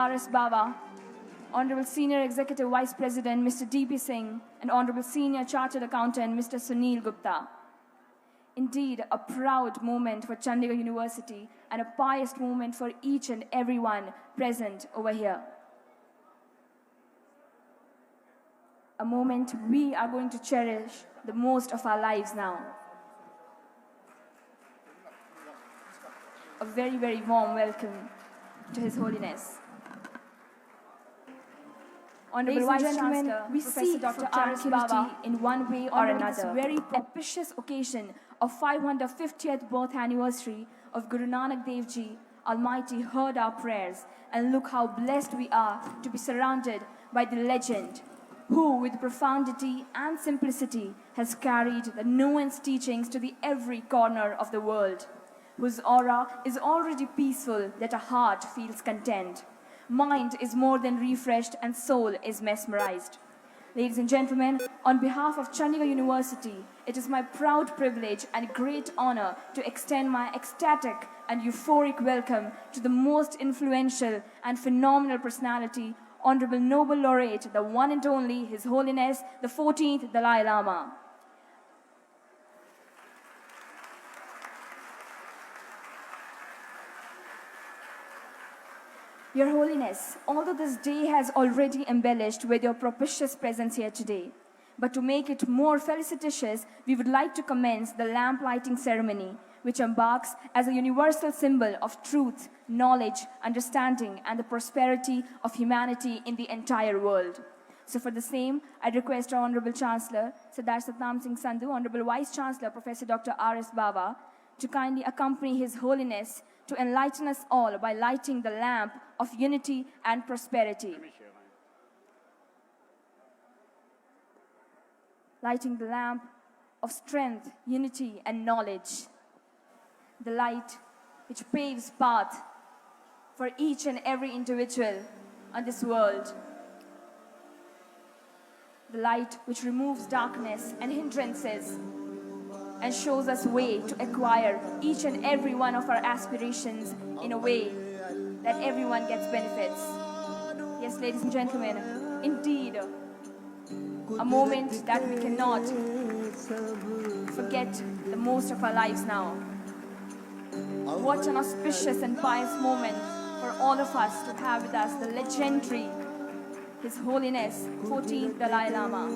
R.S. Baba, Honorable Senior Executive Vice President Mr. D.P. Singh, and Honorable Senior Chartered Accountant Mr. Sunil Gupta. Indeed, a proud moment for Chandigarh University and a pious moment for each and everyone present over here. A moment we are going to cherish the most of our lives now. A very, very warm welcome to His Holiness. Honorable Vice Chancellor, we see Dr. R.S. Baba in one way or another. On this very propitious occasion of 550th birth anniversary of Guru Nanak Dev Ji, Almighty heard our prayers, and look how blessed we are to be surrounded by the legend, who with profundity and simplicity has carried the nuanced teachings to the every corner of the world, whose aura is already peaceful that a heart feels content. Mind is more than refreshed and soul is mesmerized. Ladies and gentlemen, on behalf of Chandigarh University, it is my proud privilege and great honor to extend my ecstatic and euphoric welcome to the most influential and phenomenal personality, Honorable Nobel Laureate, the one and only His Holiness, the 14th Dalai Lama. Your Holiness, although this day has already embellished with your propitious presence here today, but to make it more felicitous, we would like to commence the lamp lighting ceremony, which embarks as a universal symbol of truth, knowledge, understanding, and the prosperity of humanity in the entire world. So for the same, I request our Honorable Chancellor, Sardar Satnam Singh Sandhu, Honorable Vice Chancellor, Professor Dr. R.S. Baba, to kindly accompany His Holiness to enlighten us all by lighting the lamp of unity and prosperity. Lighting the lamp of strength, unity, and knowledge. The light which paves path for each and every individual on this world. The light which removes darkness and hindrances and shows us way to acquire each and every one of our aspirations in a way that everyone gets benefits. Yes, ladies and gentlemen, indeed, a moment that we cannot forget the most of our lives now. What an auspicious and pious moment for all of us to have with us the legendary His Holiness 14th Dalai Lama,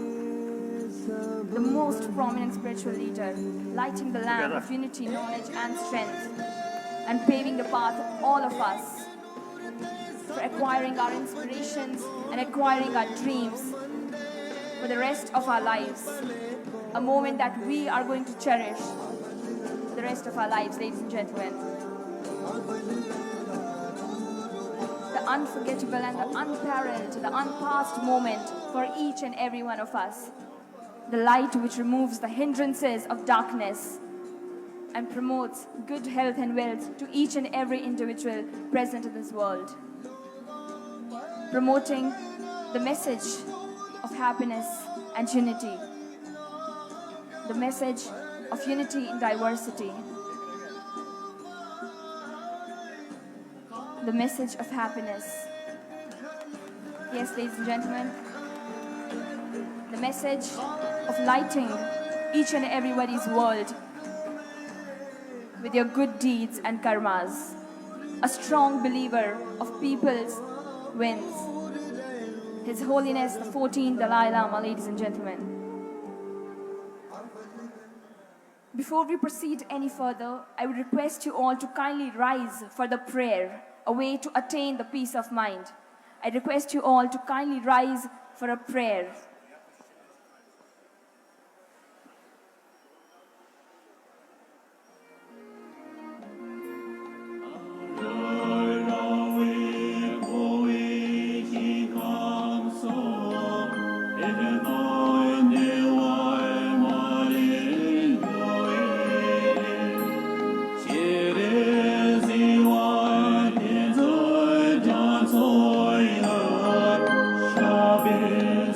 the most prominent spiritual leader, lighting the lamp of unity, knowledge, and strength, and paving the path of all of us for acquiring our inspirations and acquiring our dreams for the rest of our lives. A moment that we are going to cherish for the rest of our lives, ladies and gentlemen. The unforgettable and the unparalleled, the unpassed moment for each and every one of us. The light which removes the hindrances of darkness and promotes good health and wealth to each and every individual present in this world. Promoting the message of happiness and unity. The message of unity in diversity. The message of happiness. Yes, ladies and gentlemen, the message of lighting each and everybody's world with your good deeds and karmas. A strong believer of people's wins. His Holiness the 14th Dalai Lama, ladies and gentlemen. Before we proceed any further, I would request you all to kindly rise for the prayer, a way to attain the peace of mind. I request you all to kindly rise for a prayer.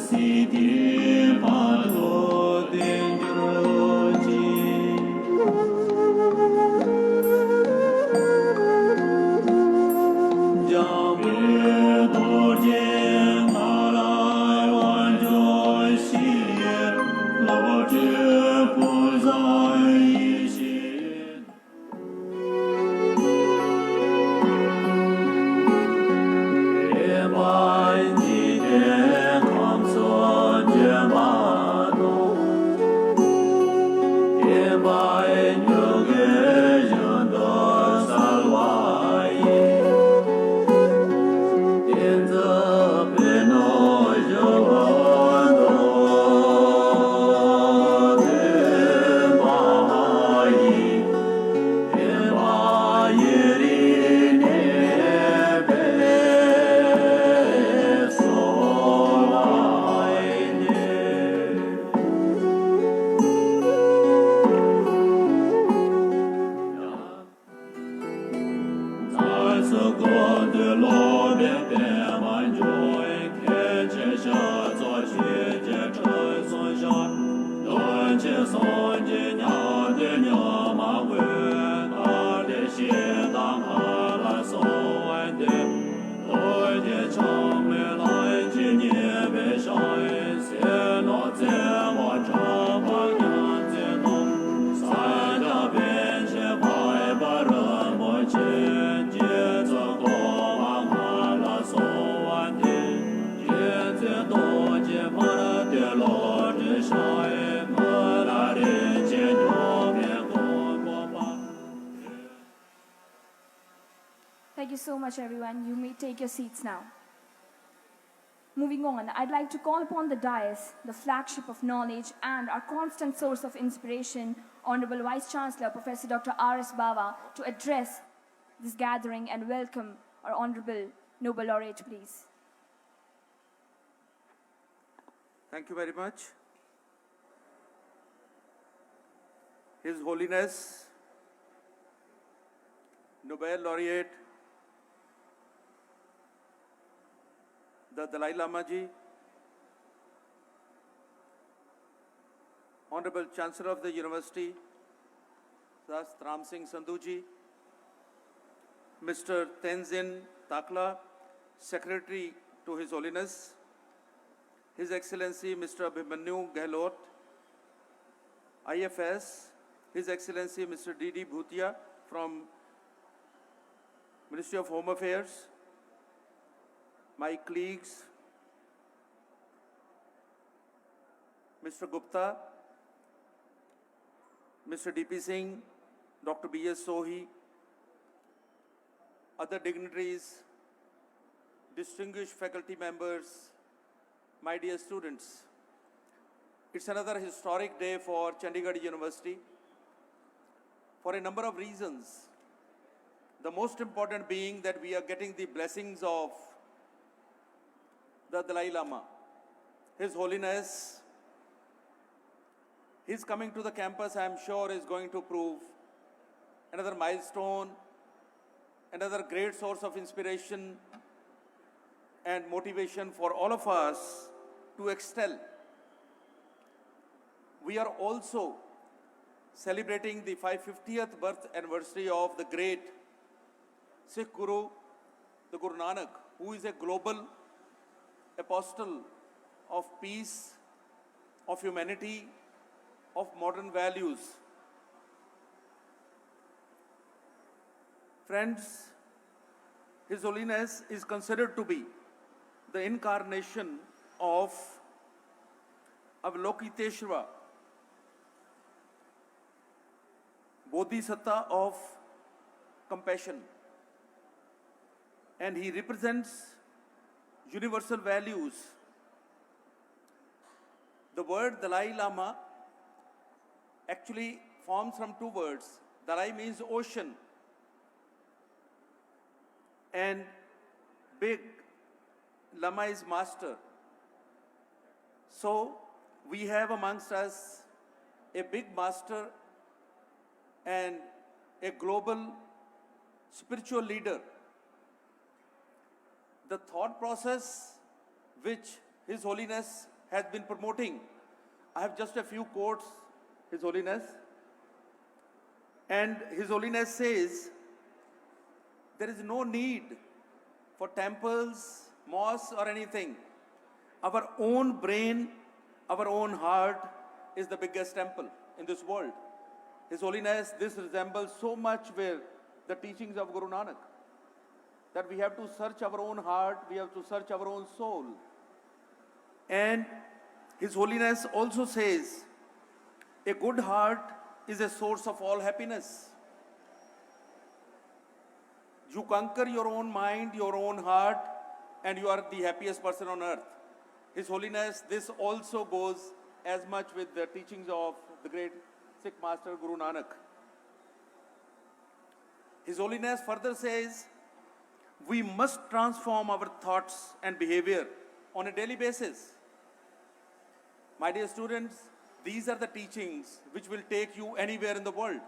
City Thank you so much, everyone. You may take your seats now. Moving on, I'd like to call upon the dais, the flagship of knowledge and our constant source of inspiration, Honorable Vice Chancellor, Professor Dr. R.S. Bawa, to address this gathering and welcome our Honorable Nobel Laureate, please. Thank you very much. His Holiness, Nobel Laureate, the Dalai Lama-ji, Honorable Chancellor of the University, Ram Singh Sandhu-ji, Mr. Tenzin Takla, Secretary to His Holiness, His Excellency Mr. Abhimanyu Gehlot, IFS, His Excellency Mr. D.D. Bhutia from Ministry of Home Affairs, my colleagues, Mr. Gupta, Mr. D.P. Singh, Dr. B.S. Sohi, other dignitaries, distinguished faculty members, my dear students. It's another historic day for Chandigarh University for a number of reasons. The most important being that we are getting the blessings of the Dalai Lama. His Holiness, his coming to the campus, I am sure, is going to prove another milestone, another great source of inspiration and motivation for all of us to excel. We are also celebrating the 550th birth anniversary of the great Sikh Guru, the Guru Nanak, who is a global apostle of peace, of humanity, of modern values. Friends, His Holiness is considered to be the incarnation of Avalokiteshvara, Bodhisattva of compassion, and he represents universal values. The word Dalai Lama actually forms from two words. Dalai means ocean, and big, Lama is master. So we have amongst us a big master and a global spiritual leader. The thought process which His Holiness has been promoting, I have just a few quotes, His Holiness. And His Holiness says, there is no need for temples, mosques or anything. Our own brain, our own heart is the biggest temple in this world. His Holiness, this resembles so much with the teachings of Guru Nanak, that we have to search our own heart, we have to search our own soul. And His Holiness also says, a good heart is a source of all happiness. You conquer your own mind, your own heart, and you are the happiest person on earth. His Holiness, this also goes as much with the teachings of the great Sikh master Guru Nanak. His Holiness further says, we must transform our thoughts and behavior on a daily basis. My dear students, these are the teachings which will take you anywhere in the world.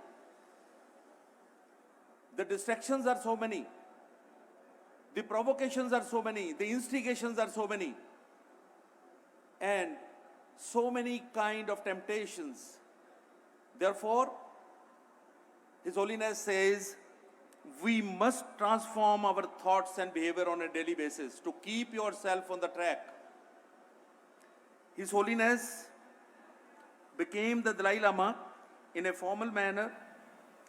The distractions are so many. The provocations are so many. The instigations are so many. And so many kind of temptations. Therefore, His Holiness says, we must transform our thoughts and behavior on a daily basis to keep yourself on the track. His Holiness became the Dalai Lama in a formal manner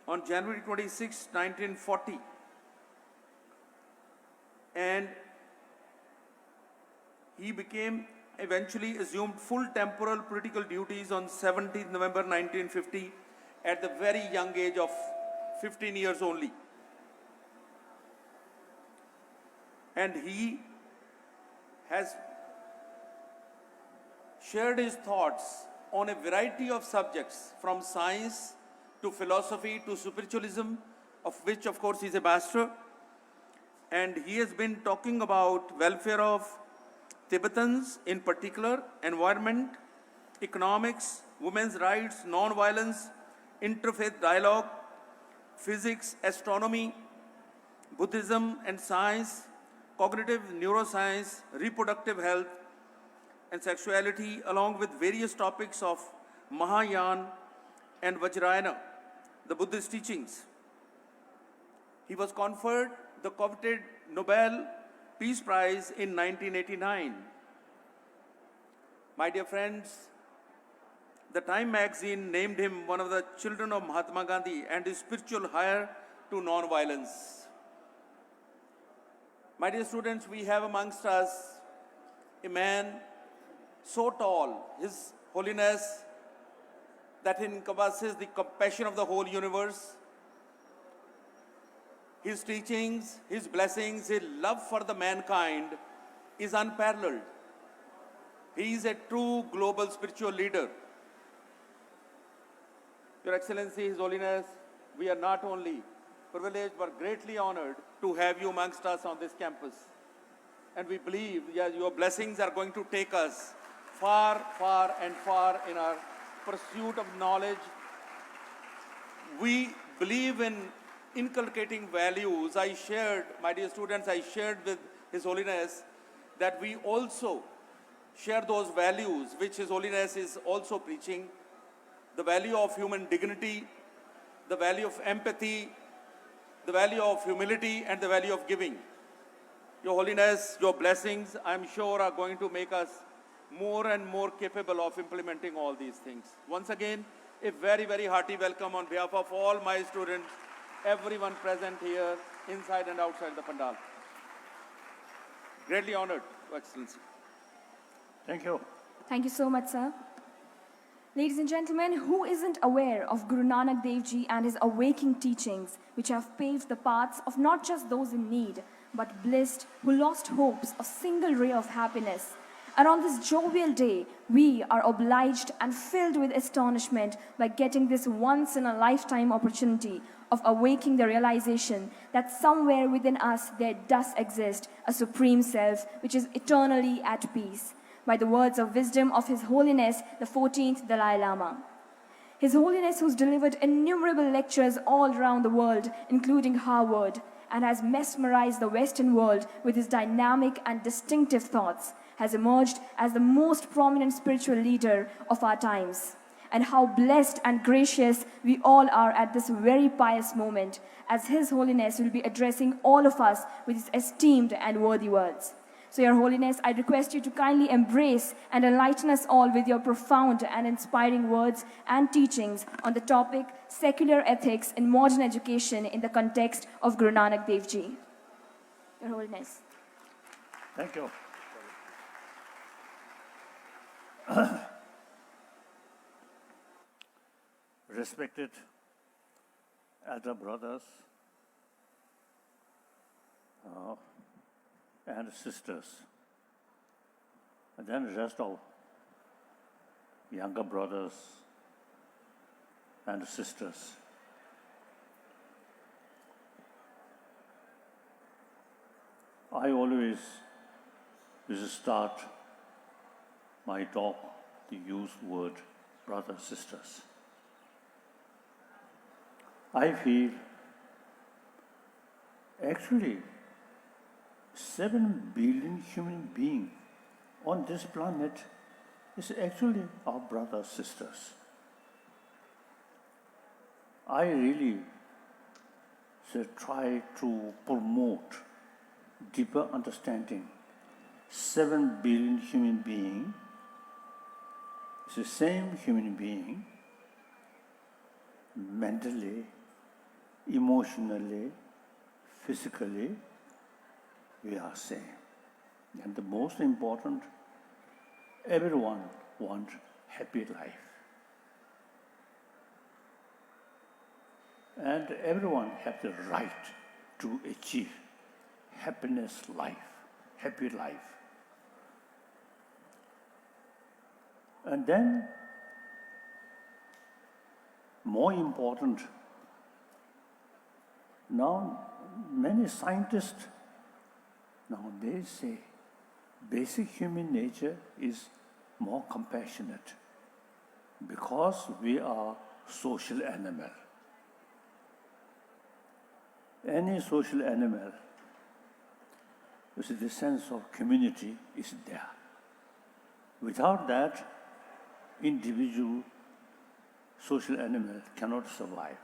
on January 26, 1940. And he eventually assumed full temporal political duties on 17th November 1950 at the very young age of 15 years only. And he has shared his thoughts on a variety of subjects, from science to philosophy to spiritualism, of which of course he is a master. And he has been talking about welfare of Tibetans in particular, environment, economics, women's rights, non-violence, interfaith dialogue, physics, astronomy, Buddhism and science, cognitive neuroscience, reproductive health, and sexuality, along with various topics of Mahayana and Vajrayana, the Buddhist teachings. He was conferred the coveted Nobel Peace Prize in 1989. My dear friends, the Time magazine named him one of the children of Mahatma Gandhi and his spiritual heir to non-violence. My dear students, we have amongst us a man so tall, His Holiness, that encompasses the compassion of the whole universe. His teachings, his blessings, his love for the mankind is unparalleled. He is a true global spiritual leader. Your Excellency, His Holiness, we are not only privileged but greatly honored to have you amongst us on this campus. And we believe your blessings are going to take us far, far and far in our pursuit of knowledge. We believe in inculcating values. I shared, my dear students, I shared with His Holiness that we also share those values which His Holiness is also preaching. The value of human dignity, the value of empathy, the value of humility, and the value of giving. Your Holiness, your blessings, I'm sure, are going to make us more and more capable of implementing all these things. Once again, a very, very hearty welcome on behalf of all my students, everyone present here, inside and outside the Pandal. Greatly honored, Your Excellency. Thank you. Thank you so much, sir. Ladies and gentlemen, who isn't aware of Guru Nanak Dev Ji and his awakening teachings, which have paved the paths of not just those in need, but blessed who lost hopes of single ray of happiness? And on this jovial day, we are obliged and filled with astonishment by getting this once-in-a-lifetime opportunity of awakening the realization that somewhere within us there does exist a supreme self which is eternally at peace, by the words of wisdom of His Holiness, the 14th Dalai Lama. His Holiness, who's delivered innumerable lectures all around the world, including Harvard, and has mesmerized the Western world with his dynamic and distinctive thoughts, has emerged as the most prominent spiritual leader of our times. And how blessed and gracious we all are at this very pious moment, as His Holiness will be addressing all of us with his esteemed and worthy words. So, Your Holiness, I request you to kindly embrace and enlighten us all with your profound and inspiring words and teachings on the topic Secular Ethics in Modern Education in the context of Guru Nanak Dev Ji. Your Holiness. Thank you. Respected elder brothers, and sisters, and then the rest of younger brothers and sisters. I always used to start my talk to use word brothers, sisters. I feel actually 7 billion human beings on this planet is actually our brothers, sisters. I really should try to promote deeper understanding. 7 billion human beings is the same human being, mentally, emotionally, physically, we are same. And the most important, everyone wants happy life. And everyone has the right to achieve happiness life, happy life. And then, more important, now many scientists nowadays say basic human nature is more compassionate because we are social animal. Any social animal, you see, the sense of community is there. Without that, individual social animal cannot survive.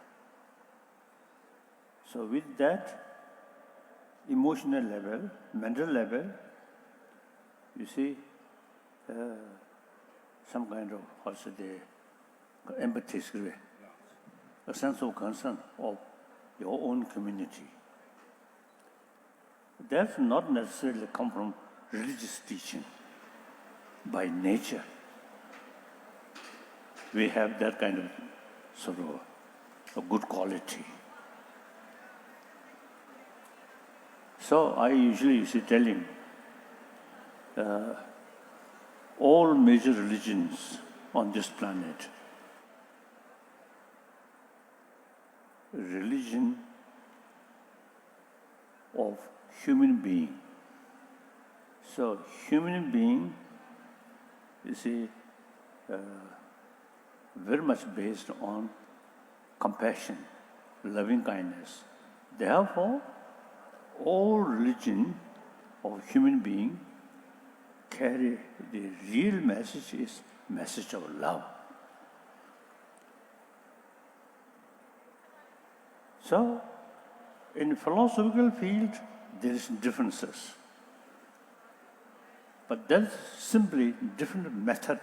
So with that emotional level, mental level, you see, some kind of, also the empathy, a sense of concern of your own community. That's not necessarily come from religious teaching. By nature, we have that kind of sort of a good quality. So I usually tell him, all major religions on this planet, religion of human being. So human being, you see, very much based on compassion, loving kindness. Therefore, all religion of human being carry the real message is message of love. So, in philosophical field, there is differences. But that's simply different method.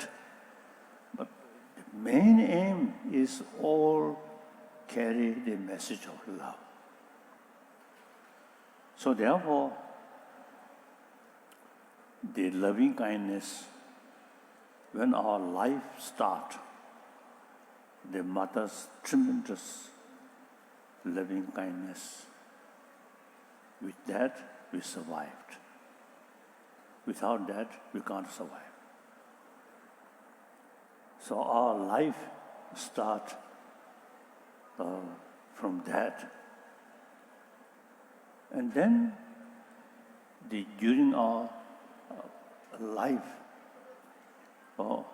But the main aim is all carry the message of love. So therefore, the loving kindness, when our life starts, the mother's tremendous loving kindness, with that we survived. Without that, we can't survive. So our life starts from that. And then, during our life, so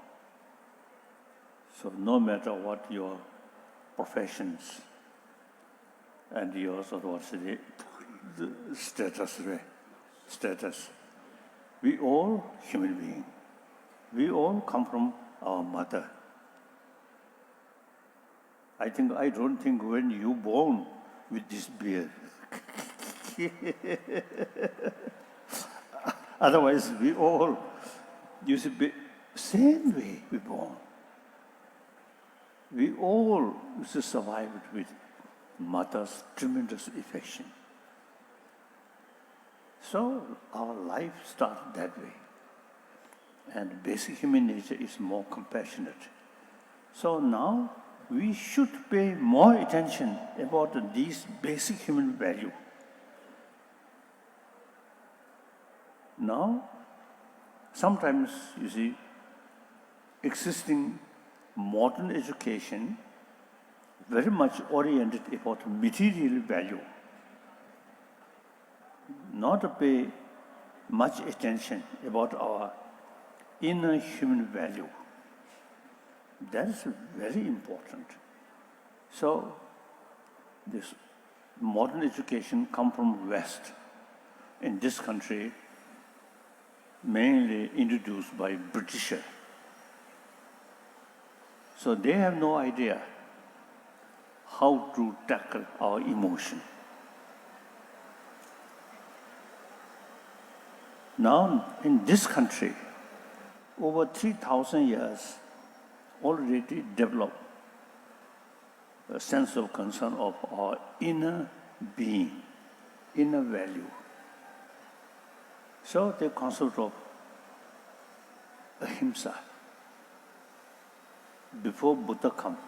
no matter what your professions and your sort of what's the status, we all human beings. We all come from our mother. I don't think when you born with this beard. Otherwise, we all used to be same way we born. We all used to survive with mother's tremendous affection. So our life starts that way. And basic human nature is more compassionate. So now we should pay more attention about these basic human values. Now, sometimes, you see, existing modern education very much oriented about material value, not to pay much attention about our inner human value. That is very important. So, this modern education come from West. In this country, mainly introduced by Britisher. So they have no idea how to tackle our emotion. Now, in this country, over 3,000 years already developed a sense of concern of our inner being, inner value. So the concept of ahimsa, before Buddha come,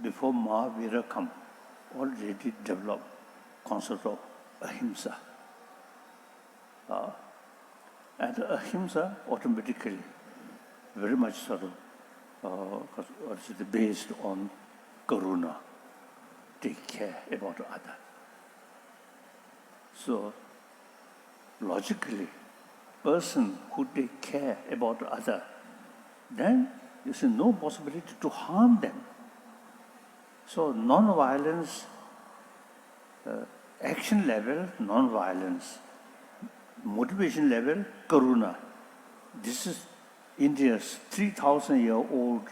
before Mahavira come, already developed concept of ahimsa. And ahimsa automatically very much sort of based on karuna, take care about other. So logically, person who take care about other, then there is no possibility to harm them. So non-violence, action level, non-violence, motivation level, karuna. This is India's 3,000-year-old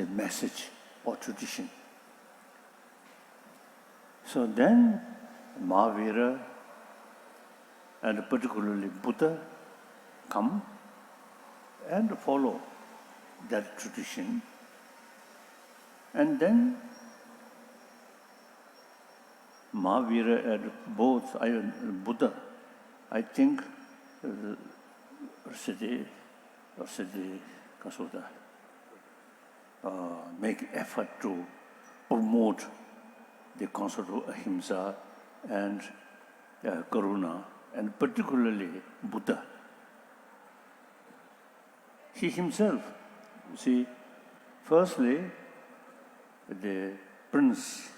message or tradition. So then Mahavira and particularly Buddha come and follow that tradition. And then Mahavira and both Buddha, I think, make effort to promote the concept of ahimsa and karuna, and particularly Buddha. He himself, you see, firstly, the prince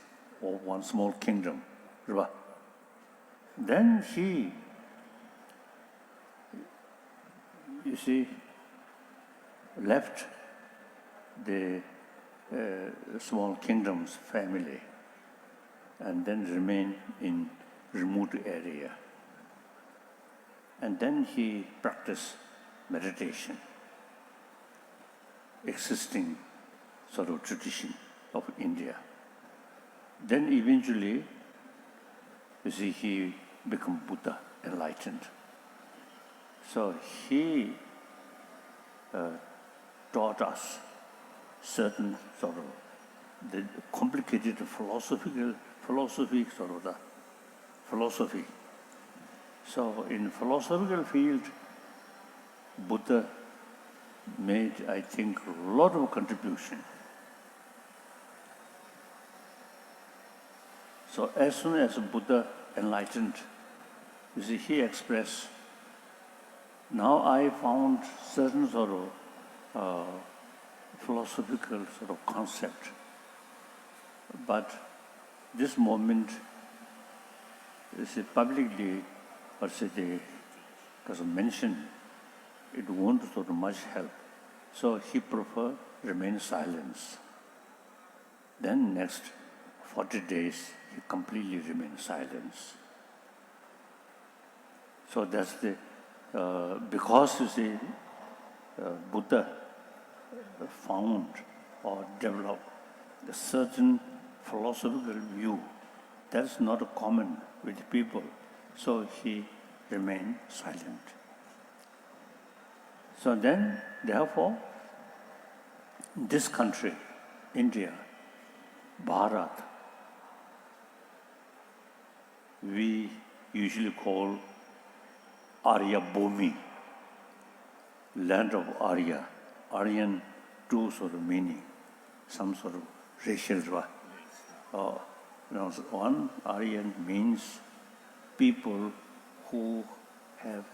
of one small kingdom, then he, you see, left the small kingdom's family and then remained in remote area. And then he practiced meditation, existing sort of tradition of India. Then eventually, you see, he became Buddha, enlightened. So he taught us certain sort of the complicated philosophy. So in philosophical field, Buddha made, I think, a lot of contribution. So as soon as Buddha enlightened, you see, he expressed, now I found certain sort of philosophical sort of concept, but this moment, you see, publicly, or say, because mentioned, it won't sort of much help. So he preferred remain silence. Then next 40 days, he completely remained silence. So that's the, because you see, Buddha found or developed a certain philosophical view that's not common with people. So he remained silent. So then, therefore, this country, India, Bharat, we usually call Arya Bhumi, land of Arya. Aryan, two sort of meaning, some sort of racial. One, Aryan means people who have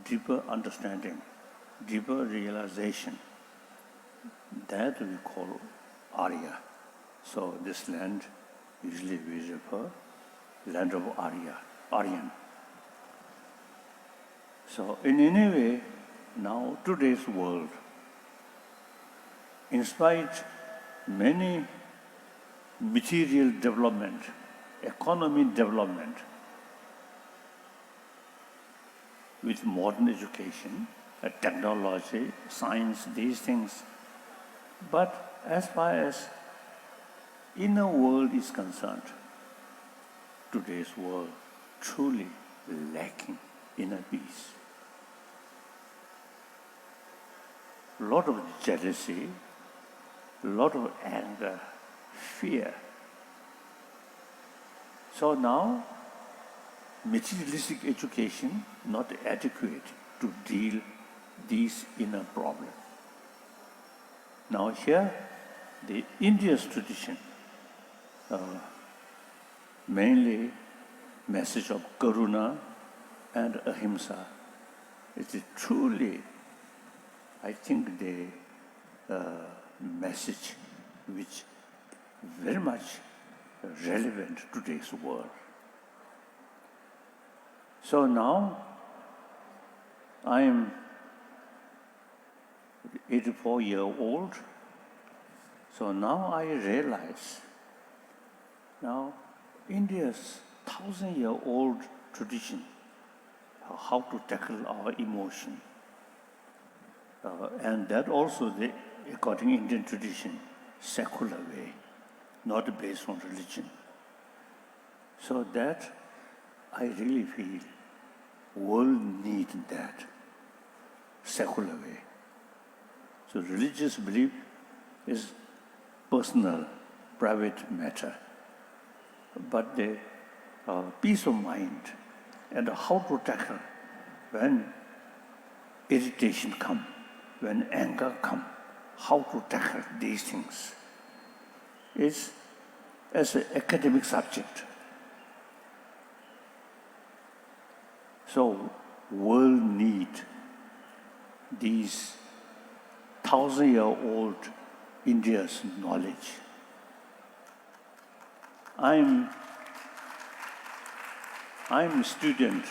deeper understanding, deeper realization. That we call Arya. So this land, usually we refer land of Aryan. So in any way, now today's world, in spite many material development, economy development, with modern education, technology, science, these things. But as far as inner world is concerned, today's world truly lacking inner peace. A lot of jealousy, a lot of anger, fear. So now, materialistic education not adequate to deal these inner problems. Now here, the India's tradition, mainly message of Karuna and Ahimsa, is truly, I think, the message which very much relevant to today's world. So now, I am 84-year-old. So now I realize, now India's 1,000-year-old tradition, how to tackle our emotion. And that also, according to Indian tradition, secular way, not based on religion. So that I really feel world need that secular way. So religious belief is personal, private matter. But the peace of mind and how to tackle when irritation come, when anger come, how to tackle these things is as an academic subject. So world need these 1,000-year-old India's knowledge. I'm a student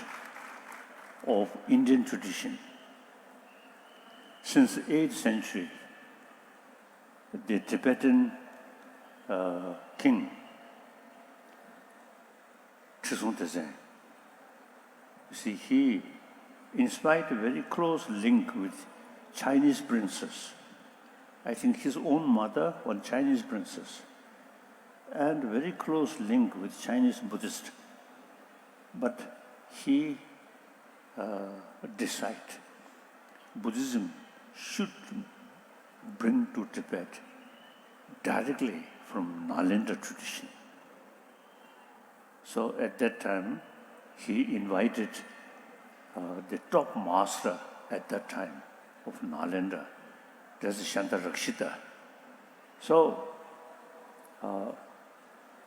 of Indian tradition. Since the 8th century, the Tibetan king, Trisong Tezeng, you see, he inspired a very close link with Chinese princess. I think his own mother was Chinese princess, and very close link with Chinese Buddhist. But he decided Buddhism should bring to Tibet directly from Nalanda tradition. So at that time, he invited the top master at that time of Nalanda, that's Shantarakshita. So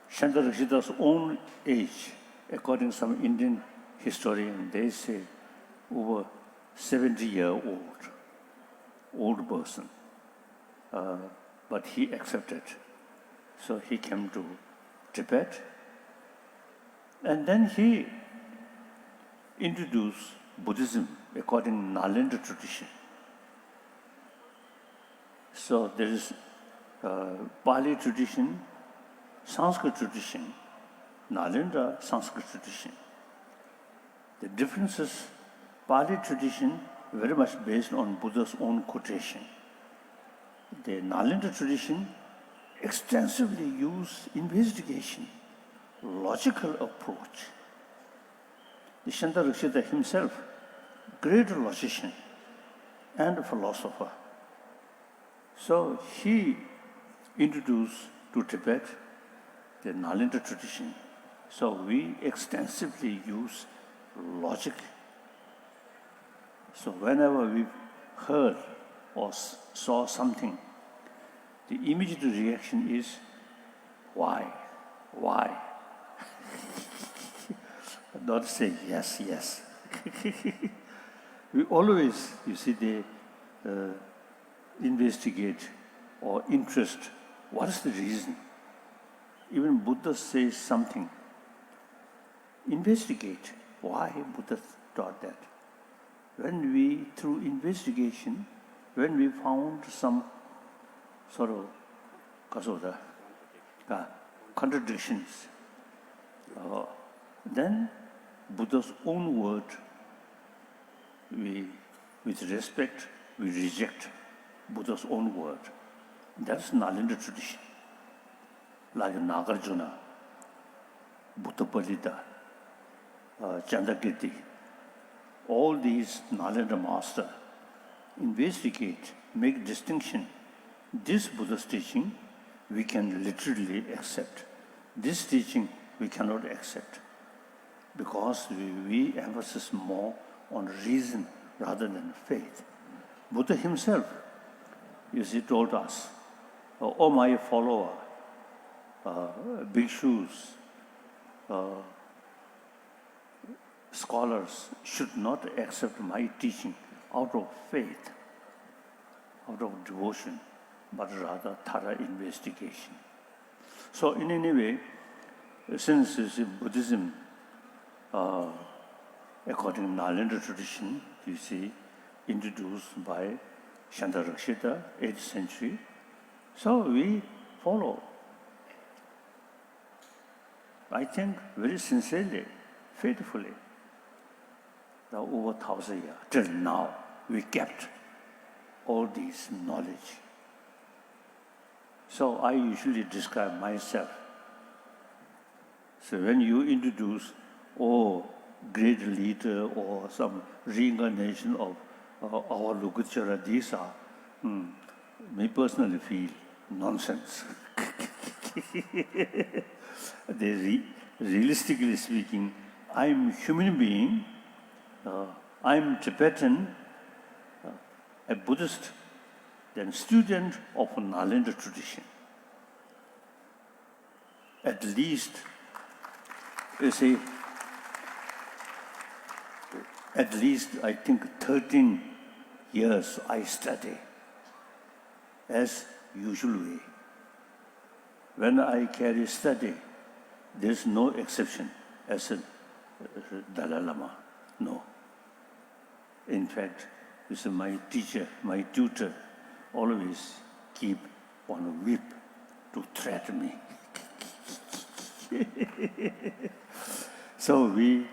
Shantarakshita's own age, according to some Indian historian, they say over 70-year-old person. But he accepted. So he came to Tibet, and then he introduced Buddhism according to Nalanda tradition. So there is Pali tradition, Sanskrit tradition, Nalanda Sanskrit tradition. The differences, Pali tradition very much based on Buddha's own quotation. The Nalanda tradition extensively used investigation, logical approach. The Shantarakshita himself, great logician and philosopher. So he introduced to Tibet the Nalanda tradition. So we extensively use logic. So whenever we heard or saw something, the immediate reaction is, why? Why? Not say yes, yes. we always, you see, they investigate or interest. What is the reason? Even Buddha says something. Investigate. Why Buddha taught that? When we, through investigation, when we found some sort of contradictions, then Buddha's own word, with respect, we reject Buddha's own word. That's Nalanda tradition. Like Nagarjuna, Buddhapalita, Chandakirti, all these Nalanda masters investigate, make distinction. This Buddha's teaching we can literally accept. This teaching we cannot accept because we emphasize more on reason rather than faith. Buddha himself, you see, told us, "O my follower, bhikshus, scholars should not accept my teaching out of faith, out of devotion, but rather thorough investigation." So in any way, since Buddhism, according to Nalanda tradition, you see, introduced by Shantarakshita, 8th century, so we follow. I think very sincerely, faithfully, over 1,000 years, till now, we kept all this knowledge. So I usually describe myself. So when you introduce, great leader or some reincarnation of our Lokuttara, these are, me personally feel nonsense. Realistically speaking, I'm a human being, I'm Tibetan, a Buddhist, then student of Nalanda tradition. At least, you see, I think 13 years I study as usual way. When I carry study, there's no exception as a Dalai Lama. No. In fact, this is my teacher, my tutor, always keep one whip to threaten me. So we,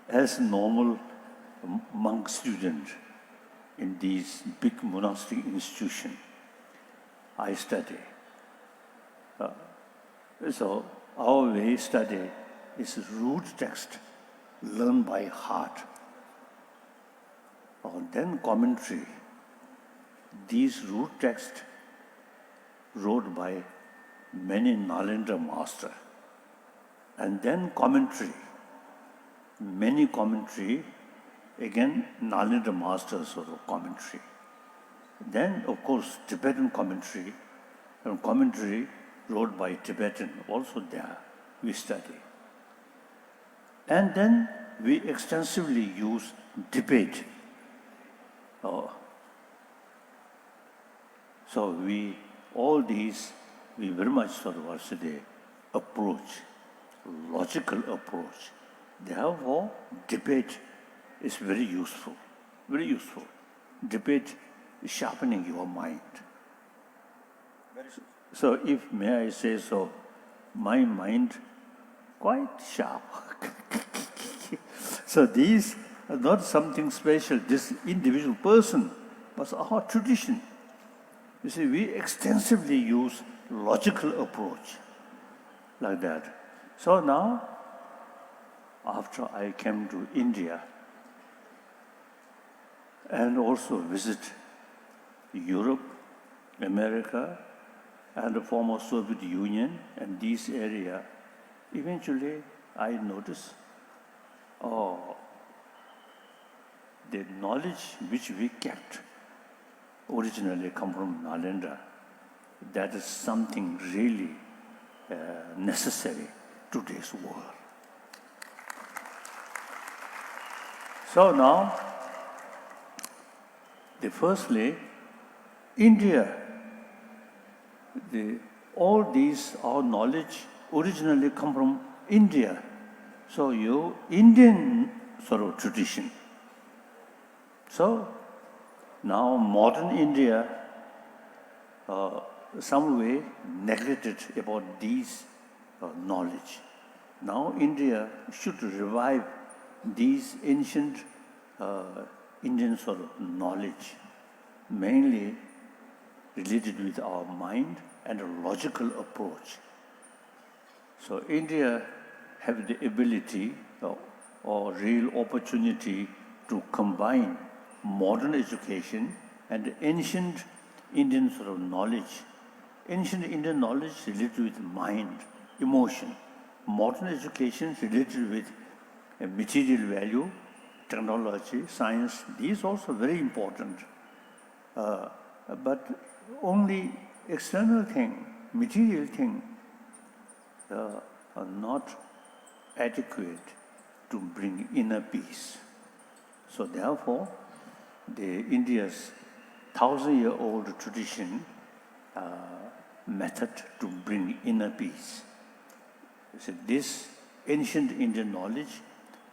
as normal monk student in these big monastic institutions, I study. So our way study is root text, learned by heart. Then commentary. These root texts wrote by many Nalanda masters. And then commentary. Many commentary, again Nalanda masters sort of commentary. Then, of course, Tibetan commentary, and commentary wrote by Tibetan, also there we study. And then we extensively use debate. So all these, we very much sort of also the approach, logical approach. Therefore, debate is very useful, very useful. Debate is sharpening your mind. So if, may I say so, my mind quite sharp. So these are not something special, this individual person, but our tradition. You see, we extensively use logical approach like that. So now, after I came to India and also visit Europe, America, and the former Soviet Union and this area, eventually I noticed, the knowledge which we kept originally come from Nalanda, that is something really necessary to today's world. So now, Firstly, India, all these, our knowledge originally come from India. So Indian sort of tradition. So now modern India, some way neglected about these knowledge. Now India should revive these ancient Indian sort of knowledge, mainly related with our mind and a logical approach. So India have the ability or real opportunity to combine modern education and ancient Indian sort of knowledge. Ancient Indian knowledge related with mind, emotion. Modern education related with material value, technology, science. These also very important. But only external thing, material thing, are not adequate to bring inner peace. So therefore, India's 1,000-year-old tradition method to bring inner peace. So this ancient Indian knowledge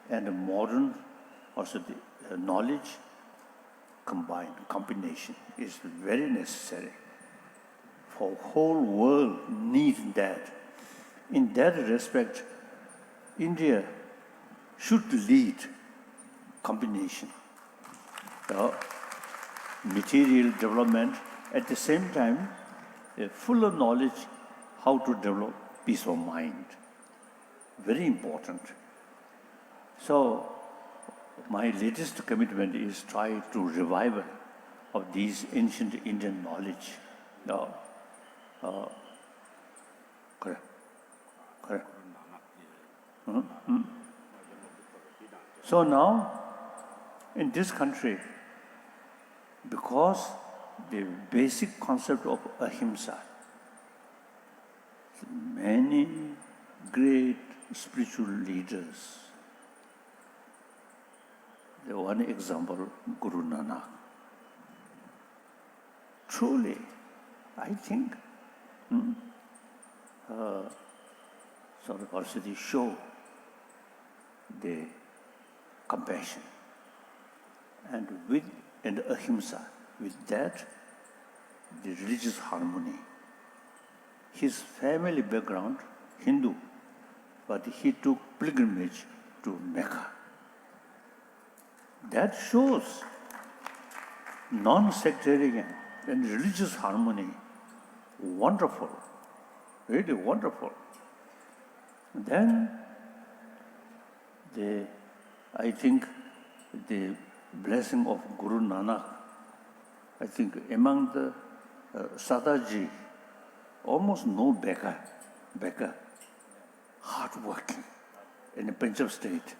and the modern also the knowledge combination is very necessary. For whole world needs that. In that respect, India should lead combination. Material development, at the same time, a fuller knowledge how to develop peace of mind. Very important. So, my latest commitment is try to revival of these ancient Indian knowledge. Correct. Correct. So now, in this country, because the basic concept of ahimsa, many great spiritual leaders. The one example, Guru Nanak. Truly, I think, sort of also they show the compassion and ahimsa. With that, the religious harmony. His family background, Hindu, but he took pilgrimage to Mecca. That shows non-sectarian and religious harmony. Wonderful, really wonderful. Then, I think the blessing of Guru Nanak, I think among the Sadaji, almost no beggar, hardworking in the Punjab state.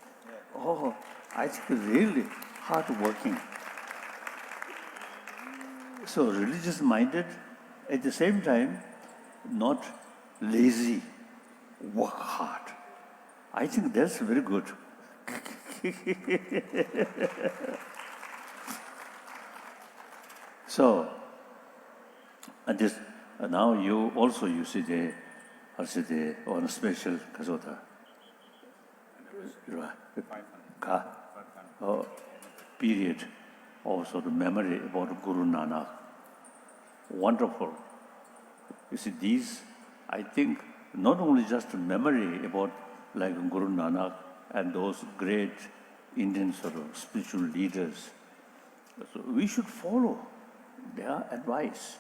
Oh, I think really hardworking. So religious minded, at the same time, not lazy, work hard. I think that's very good. So, now you see the one special kasota period, also the memory about Guru Nanak. Wonderful. You see, these, I think, not only just a memory about like Guru Nanak and those great Indian sort of spiritual leaders. So we should follow their advice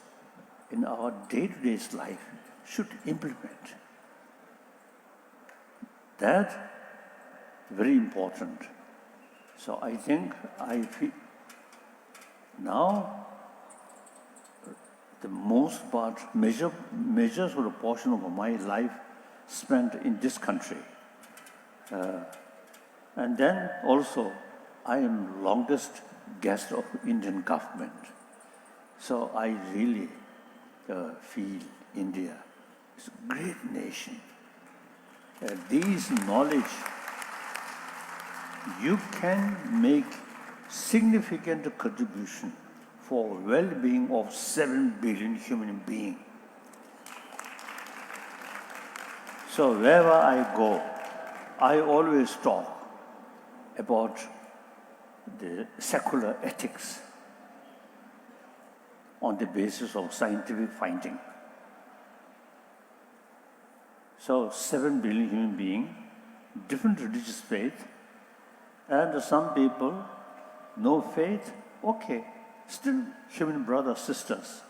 in our day-to-day life, should implement. That very important. So I think I feel now the most part, major sort of portion of my life spent in this country. And then also, I am longest guest of Indian government. So I really feel India is a great nation. These knowledge, you can make significant contribution for well-being of 7 billion human beings. So wherever I go, I always talk about the secular ethics on the basis of scientific finding. So 7 billion human beings, different religious faith, and some people, no faith, okay, still human brothers, sisters,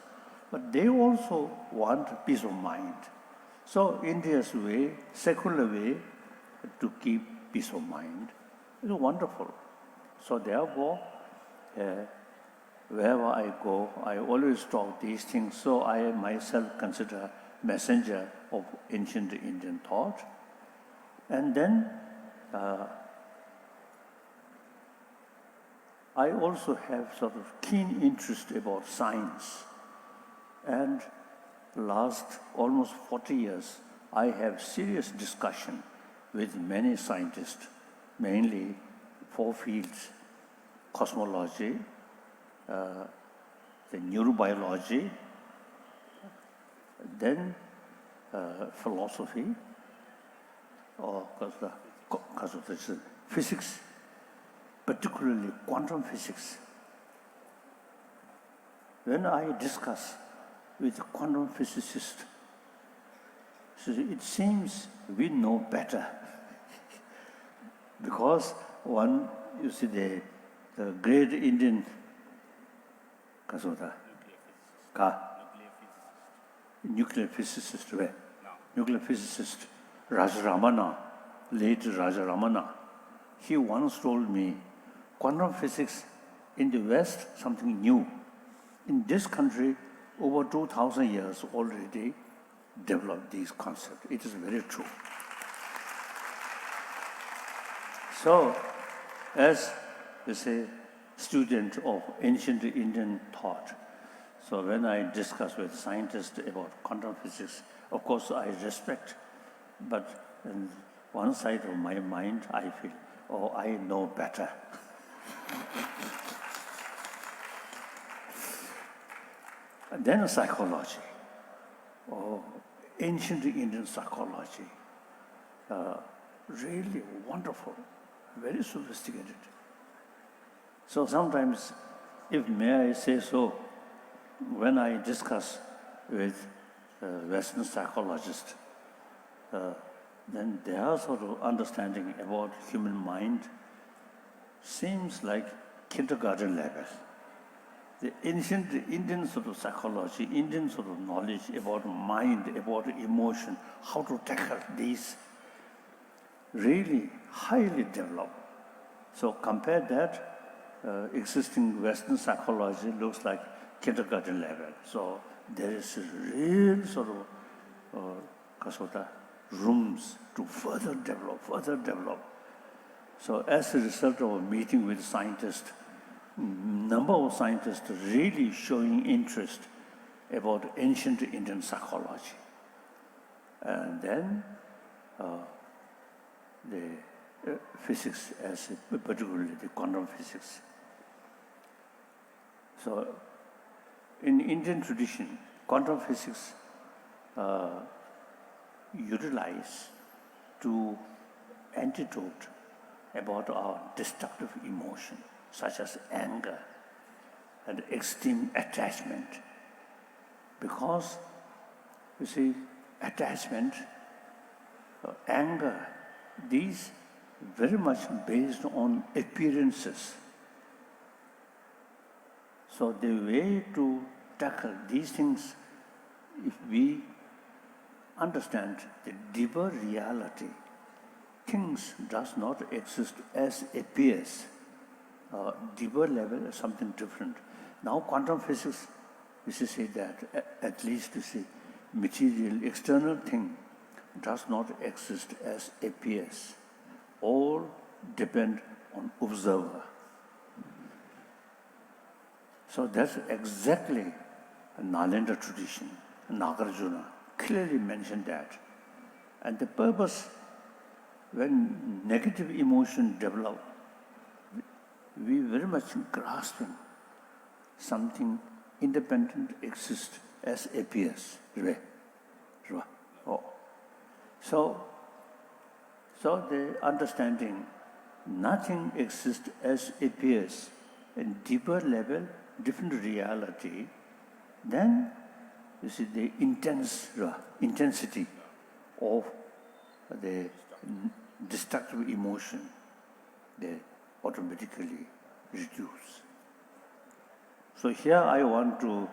but they also want peace of mind. So India's way, secular way to keep peace of mind is wonderful. So therefore, wherever I go, I always talk these things. So I myself consider messenger of ancient Indian thought. And then I also have sort of keen interest about science. And last almost 40 years, I have serious discussion with many scientists, mainly 4 fields: cosmology, the neurobiology, then philosophy, or because of this physics, particularly quantum physics. When I discuss with a quantum physicist, it seems we know better. Because one, you see, the great Indian nuclear physicist, nuclear physicist Rajaramana, late Rajaramana, he once told me, quantum physics in the West, something new. In this country, over 2,000 years already developed these concepts. It is very true. So, as you say, student of ancient Indian thought, so when I discuss with scientists about quantum physics, of course I respect, but in one side of my mind I feel, oh, I know better. And then psychology, ancient Indian psychology, really wonderful, very sophisticated. So sometimes, if may I say so, when I discuss with Western psychologists, then their sort of understanding about human mind seems like kindergarten level. The ancient Indian sort of psychology, Indian sort of knowledge about mind, about emotion, how to tackle these, really highly developed. So compare that, existing Western psychology looks like kindergarten level. So there is a real sort of rooms to further develop. So as a result of a meeting with scientists, number of scientists really showing interest about ancient Indian psychology. And then the physics, particularly the quantum physics. So in Indian tradition, quantum physics utilize to antidote about our destructive emotion, such as anger and extreme attachment. Because, you see, attachment, anger, these very much based on appearances. So the way to tackle these things, if we understand the deeper reality, things does not exist as appears. Deeper level is something different. Now quantum physics, we should say that at least you see, material, external thing does not exist as appears. All depend on observer. So that's exactly a Nalanda tradition. Nagarjuna clearly mentioned that. And the purpose, when negative emotion develop, we very much grasping something independent exists as appears. Oh. So the understanding nothing exists as appears in deeper level, different reality, then you see the intensity of the destructive emotion, they automatically reduce. So here I want to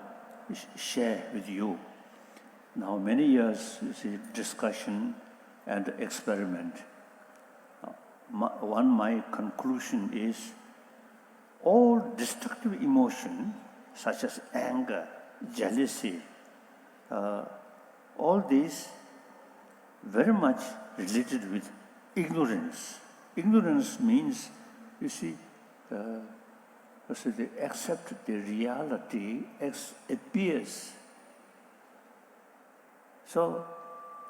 share with you now many years, you see, discussion and experiment. My conclusion is all destructive emotion such as anger, jealousy, all these very much related with ignorance. Ignorance means, you see, they accept the reality as appears. So,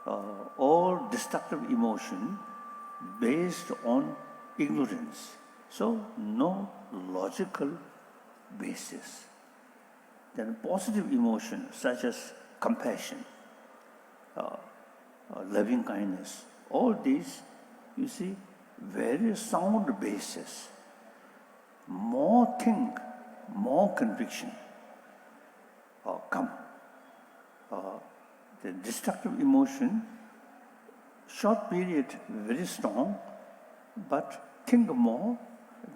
all destructive emotion based on ignorance. So, no logical basis. Then positive emotion such as compassion, loving kindness, all these, you see, very sound basis. More think, more conviction come. The destructive emotion, short period, very strong, but think more,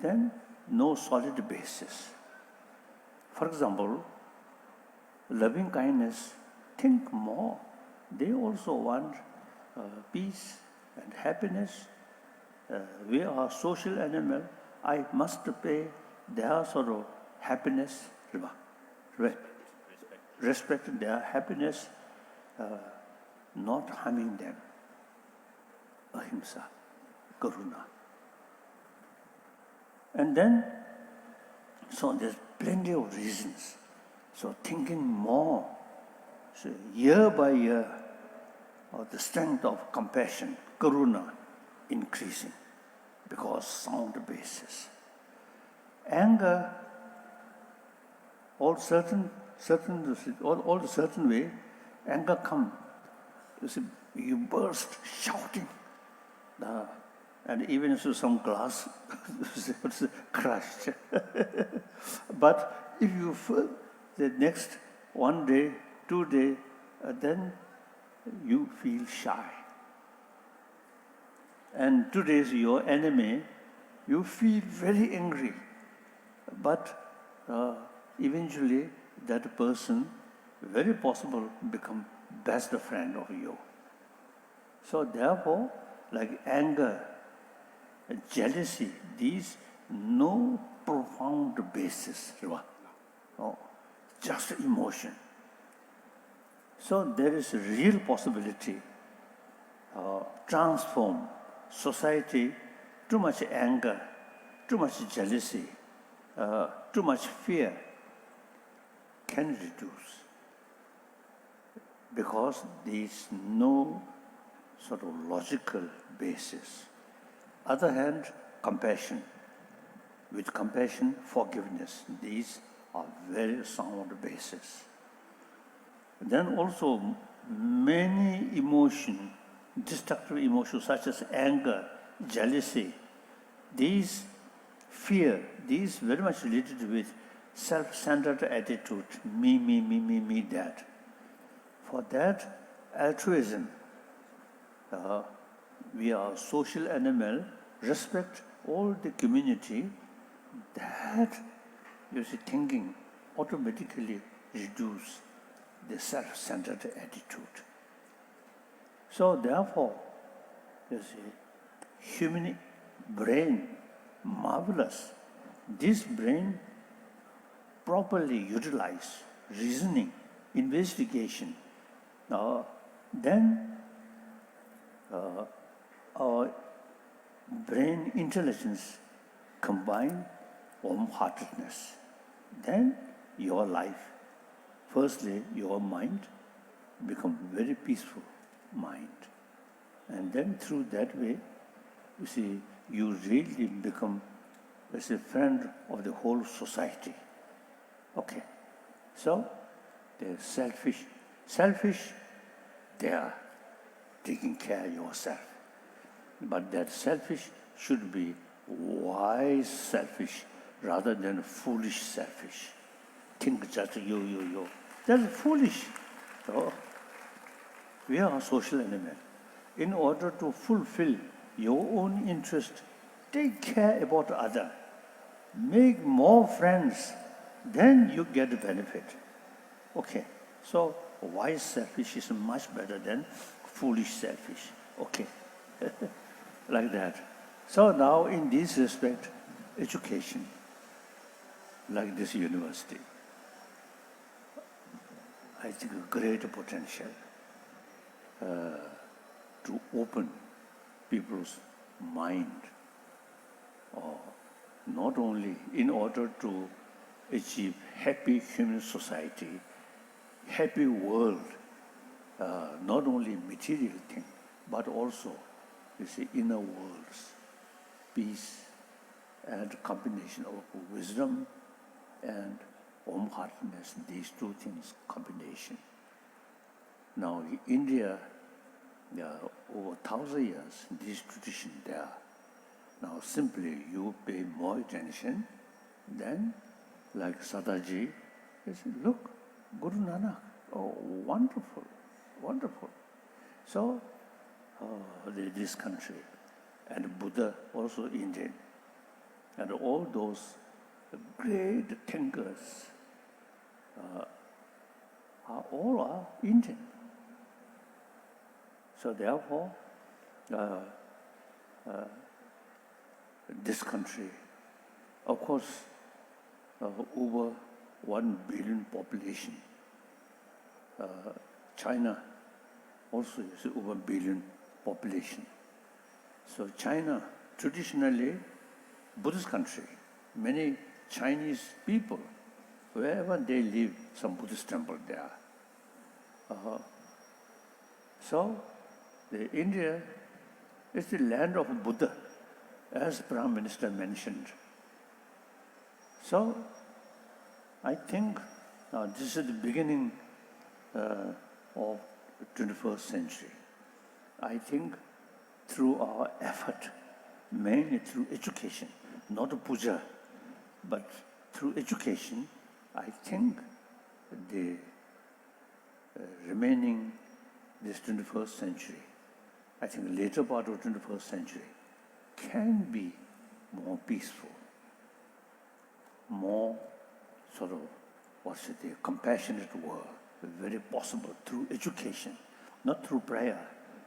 then no solid basis. For example, loving kindness, think more. They also want peace and happiness. We are social animal. I must pay their sort of happiness, respect their happiness, not harming them. Ahimsa, karuna. And then, so there's plenty of reasons. So thinking more, so year by year, the strength of compassion, karuna, increasing because sound basis. Anger, all certain way, anger come. You see, you burst shouting, and even if some glass crushed. But if you feel the next 1 day, 2 days, then you feel shy. And 2 days your enemy, you feel very angry. But eventually that person, very possible, become best friend of you. So therefore, like anger, jealousy, these no profound basis. No, just emotion. So there is a real possibility transform society. Too much anger, too much jealousy, too much fear can reduce, because there is no sort of logical basis. Other hand, compassion. With compassion, forgiveness. These are very sound basis. Then also many emotions, destructive emotions such as anger, jealousy, these fear, these very much related with self-centered attitude, me, that. For that, altruism, we are social animal, respect all the community, that, you see, thinking automatically reduce the self-centered attitude. So therefore, you see, human brain, marvelous. This brain properly utilized, reasoning, investigation, then our brain intelligence combine warm-heartedness. Then your life, firstly, your mind become very peaceful mind. And then through that way, you see, you really become as a friend of the whole society. Okay. So they're selfish. Selfish, they are taking care of yourself. But that selfish should be wise selfish rather than foolish selfish. Think just you. That's foolish. So we are social animals. In order to fulfill your own interest, take care about other. Make more friends, then you get the benefit. Okay, so wise selfish is much better than foolish selfish. Okay, like that. So now in this respect, education, like this university, I think a great potential to open people's mind, or not only in order to achieve happy human society, happy world, not only material thing, but also, you see, inner worlds, peace, and combination of wisdom and warm-heartedness, these two things combination. Now in India, over 1,000 years, this tradition there. Now simply you pay more attention, then like Sadaji, they say, look, Guru Nanak, oh, wonderful, wonderful. So this country, and Buddha also Indian, and all those great thinkers all are Indian. So therefore, this country, of course, over 1 billion population. China also is over 1 billion population. So China, traditionally, Buddhist country, many Chinese people, wherever they live, some Buddhist temple there. So India is the land of Buddha, as Prime Minister mentioned. So I think this is the beginning of the 21st century. I think through our effort, mainly through education, not puja, but through education, I think the remaining this 21st century, I think later part of 21st century, can be more peaceful, more sort of, compassionate world, very possible through education, not through prayer,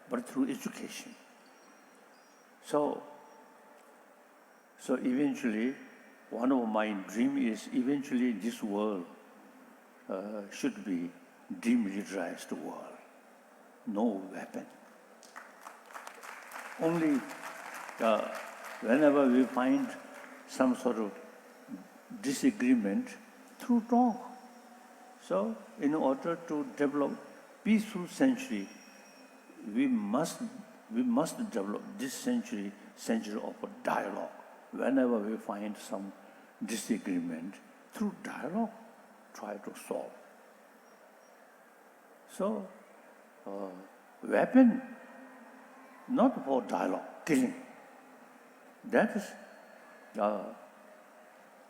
but through education. So eventually, one of my dreams is eventually this world should be demilitarized world. No weapon. Only whenever we find some sort of disagreement, through talk. So in order to develop peaceful century, we must develop this century of a dialogue. Whenever we find some disagreement, through dialogue, try to solve. So, weapon, not for dialogue, killing. That is,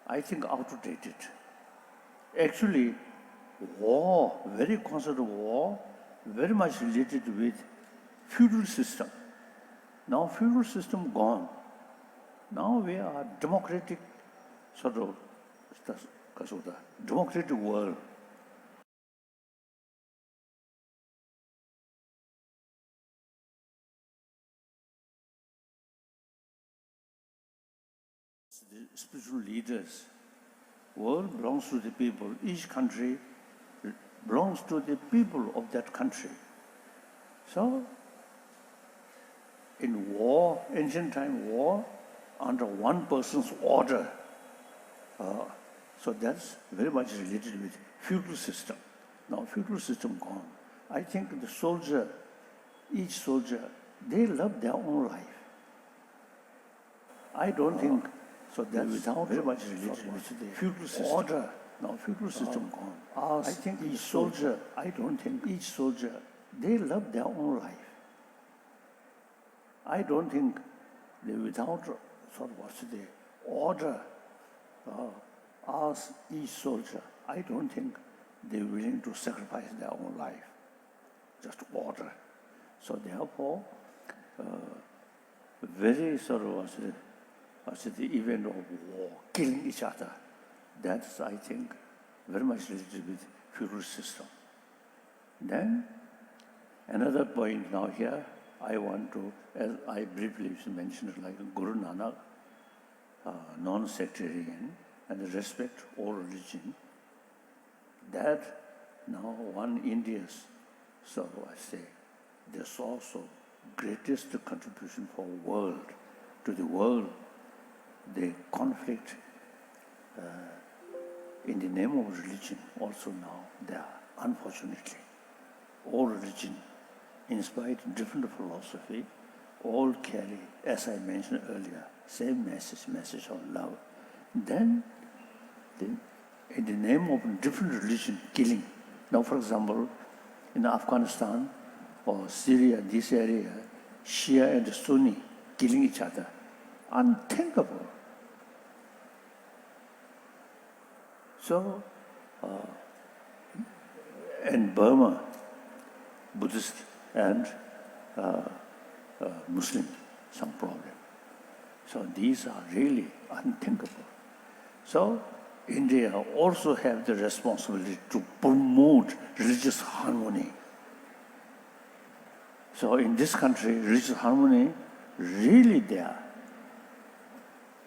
I think, outdated. Actually, war, very concept of war, very much related with feudal system. Now feudal system gone. Now we are democratic sort of democratic world. The spiritual leaders, world belongs to the people. Each country belongs to the people of that country. So, in war, ancient time war, under one person's order. So that's very much related with feudal system. Now feudal system gone. I think the soldier, each soldier, they love their own life. I don't think so. That's without very much related with the feudal system. Order. Now feudal system gone. I think each soldier, I don't think each soldier, they love their own life. I don't think they without sort of what's the order ask each soldier, I don't think they're willing to sacrifice their own life. Just order. So therefore, very sort of what's the event of war, killing each other. That's, I think, very much related with feudal system. Then, another point now here, I want to, as I briefly mentioned, like Guru Nanak, non-sectarian, and respect all religion, that now one India's, so I say, the source of greatest contribution for world, to the world, the conflict in the name of religion also now there, unfortunately. All religion, in spite of different philosophy, all carry, as I mentioned earlier, same message of love. Then, in the name of different religion, killing. Now, for example, in Afghanistan or Syria, this area, Shia and Sunni killing each other. Unthinkable. So, in Burma, Buddhist and Muslim, some problem. So these are really unthinkable. So India also have the responsibility to promote religious harmony. So in this country, religious harmony really there.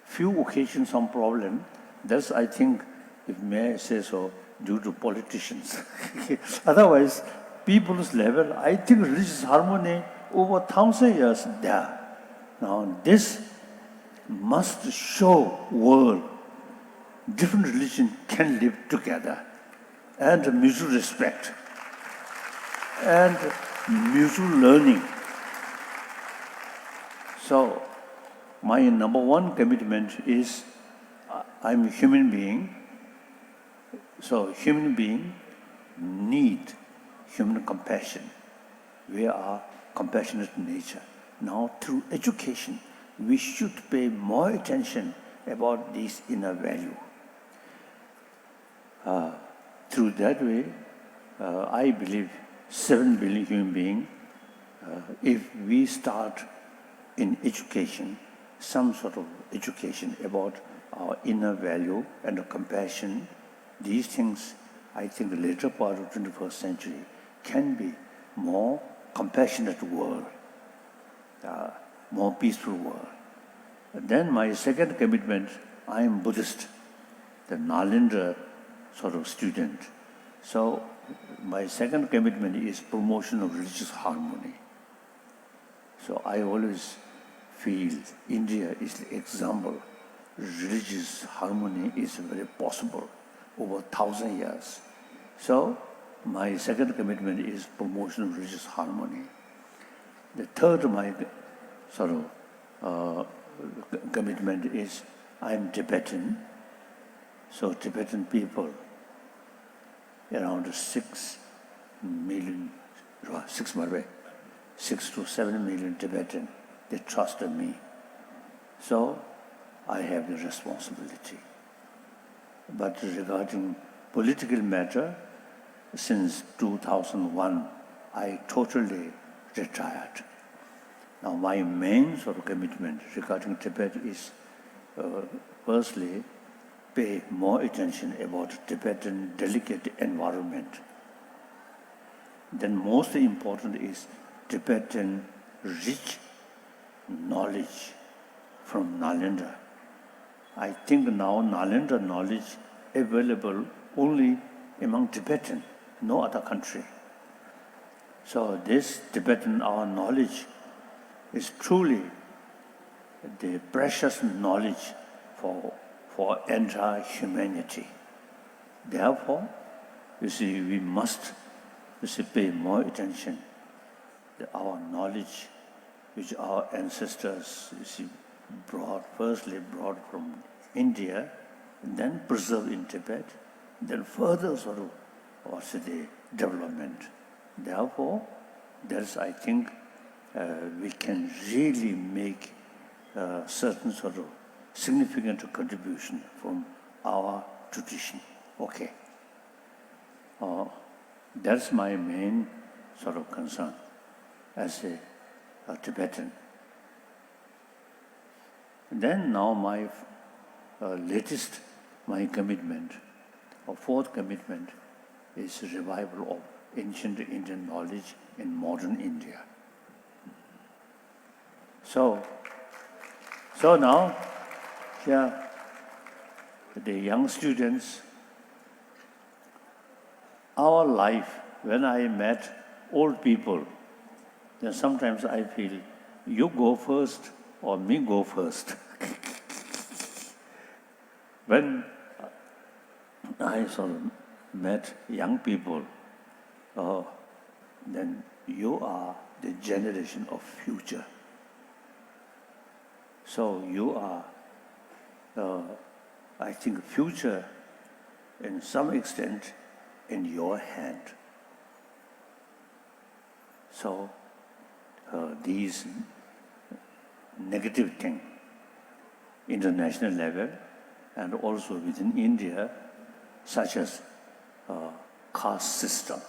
Few occasions some problem. That's, I think, if may I say so, due to politicians. Otherwise, people's level, I think religious harmony over 1,000 years there. Now this must show world different religion can live together and mutual respect and mutual learning. So my number one commitment is I'm a human being. So human being need human compassion. We are compassionate nature. Now through education, we should pay more attention about this inner value. Through that way, I believe 7 billion human beings, if we start in education, some sort of education about our inner value and compassion, these things, I think the later part of 21st century can be more compassionate world, more peaceful world. And then my second commitment, I am Buddhist, the Nalanda sort of student. So my second commitment is promotion of religious harmony. So I always feel India is the example. Religious harmony is very possible over 1,000 years. So my second commitment is promotion of religious harmony. The third my sort of commitment is I am Tibetan. So Tibetan people, around 6 to 7 million Tibetan, they trusted me. So I have the responsibility. But regarding political matter, since 2001, I totally retired. Now my main sort of commitment regarding Tibet is, firstly, pay more attention about Tibetan delicate environment. Then most important is Tibetan rich knowledge from Nalanda. I think now Nalanda knowledge available only among Tibetan, no other country. So this Tibetan, our knowledge is truly the precious knowledge for entire humanity. Therefore, you see, we must pay more attention to our knowledge which our ancestors firstly brought from India, and then preserved in Tibet, then further sort of what's the development. Therefore, there's, I think, we can really make certain sort of significant contribution from our tradition. Okay. That's my main sort of concern as a Tibetan. Then now my latest, my commitment, or fourth commitment, is revival of ancient Indian knowledge in modern India. So now, yeah, the young students, our life, when I met old people, then sometimes I feel, you go first or me go first. When I sort of met young people, then you are the generation of future. So you are, I think, future in some extent in your hand. So these negative things, international level and also within India, such as caste system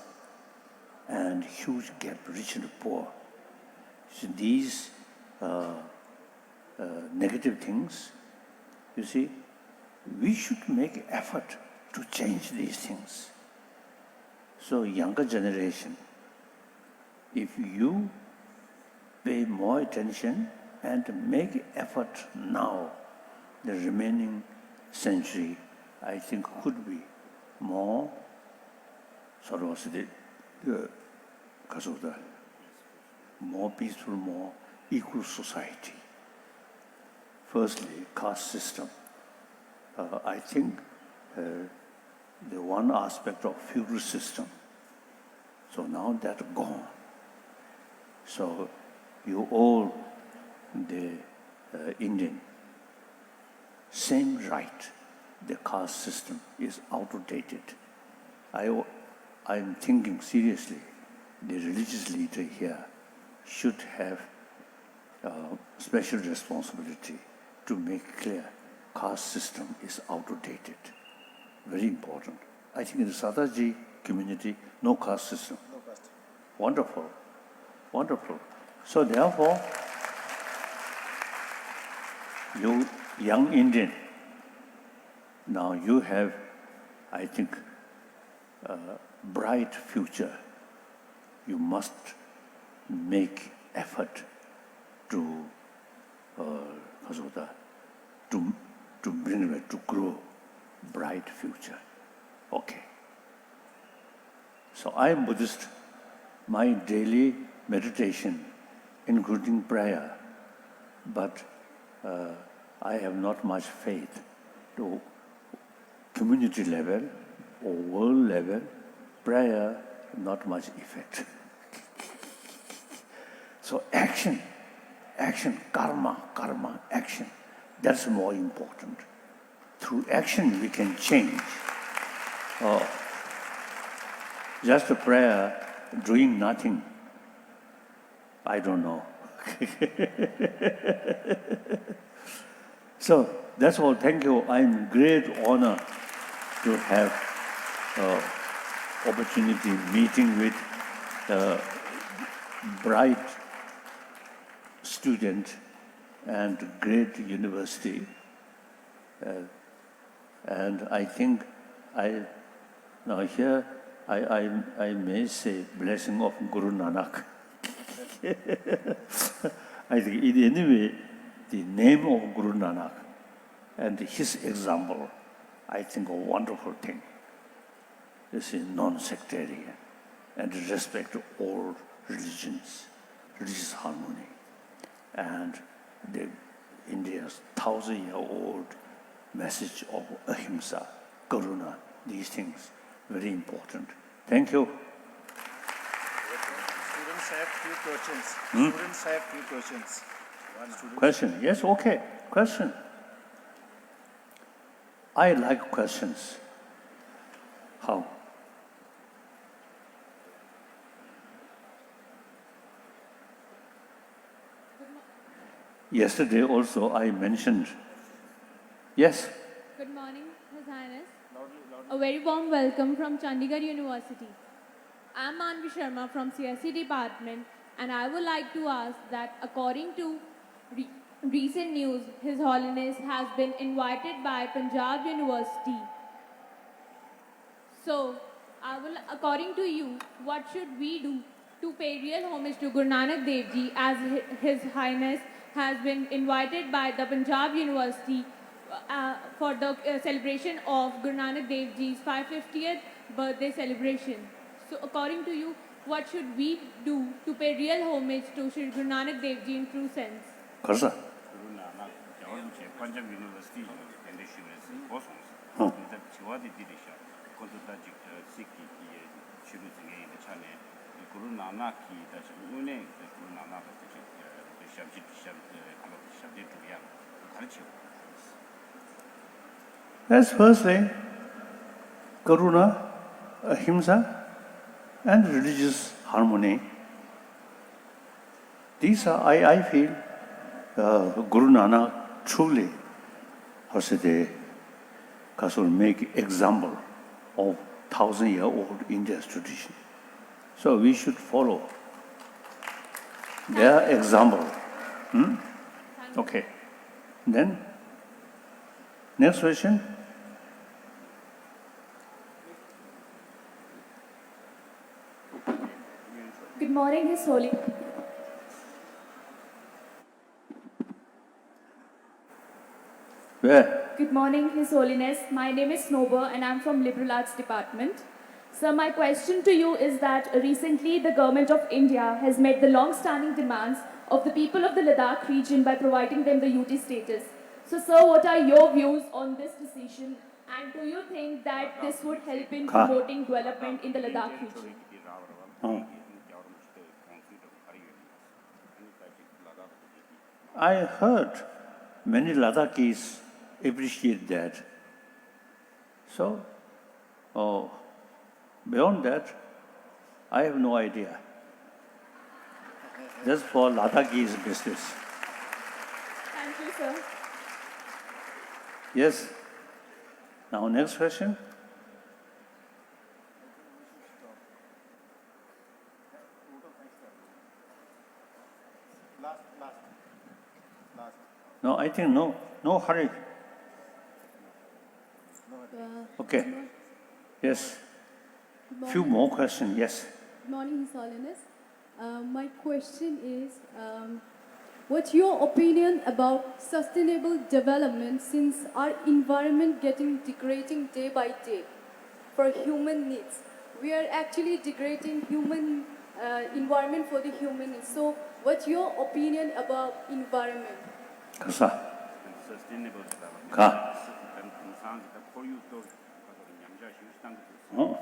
and huge gap, rich and poor. So these negative things, you see, we should make effort to change these things. So younger generation, if you pay more attention and make effort now, the remaining century, I think, could be more sort of more peaceful, more equal society. Firstly, caste system. I think the one aspect of feudal system. So now that's gone. So you all, the Indian, same right. The caste system is outdated. I'm thinking seriously, the religious leader here should have special responsibility to make clear caste system is outdated. Very important. I think in the Sadaji community, no caste system. No caste. Wonderful. Wonderful. So therefore, you young Indian, now you have, I think, a bright future. You must make effort to bring it to grow bright future. Okay. So I am Buddhist. My daily meditation, including prayer, but I have not much faith to community level or world level. Prayer, not much effect. So action, karma, action, that's more important. Through action we can change. Just a prayer, doing nothing, I don't know. So that's all. Thank you. I'm great honor to have opportunity meeting with bright student and great university. And I think I may say blessing of Guru Nanak. I think in any way, the name of Guru Nanak and his example, I think a wonderful thing. This is non-sectarian and respect all religions, religious harmony. And India's 1,000-year-old message of ahimsa, karuna, these things, very important. Thank you. Students have few questions. Students have few questions. One student. Question? Yes, okay. Question. I like questions. How? Yesterday also I mentioned. Yes. Good morning, His Highness. A very warm welcome from Chandigarh University. I'm Manvi Sharma from CSE Department, and I would like to ask that according to recent news, His Holiness has been invited by Punjab University. So, according to you, what should we do to pay real homage to Guru Nanak Dev Ji, as His Highness has been invited by the Punjab University for the celebration of Guru Nanak Dev Ji's 550th birthday celebration. So, according to you, what should we do to pay real homage to Sri Guru Nanak Dev Ji in true sense? Karsa. Guru Nanak, Punjab University, and the University, also, the Chiwadi Dirisha, Kontutaji, Sikhi, Chiruzi, the Chane, Guru Nanak, that's Une, the Guru Nanak, the Shabjit, Shabjit, Culture. That's firstly, Karuna, Ahimsa, and religious harmony. These are, I feel, Guru Nanak truly, will make example of 1,000-year-old India's tradition. So we should follow their example. Okay. Then, next question. Good morning, His Holiness. Where? Good morning, His Holiness. My name is Snober and I'm from Liberal Arts Department. Sir, my question to you is that recently the Government of India has met the long-standing demands of the people of the Ladakh region by providing them the UT status. So, sir, what are your views on this decision, and do you think that this would help in promoting development in the Ladakh region? I heard many Ladakhis appreciate that. So, beyond that, I have no idea. Just for Ladakhis business. Thank you, sir. Yes. Now, next question. Last. No, I think no hurry. Okay. Yes. Few more questions. Yes. Good morning, His Holiness. My question is, what's your opinion about sustainable development, since our environment getting degrading day by day for human needs? We are actually degrading human environment for the human needs. So, what's your opinion about environment? Kasa. Sustainable development. Ka. Oh.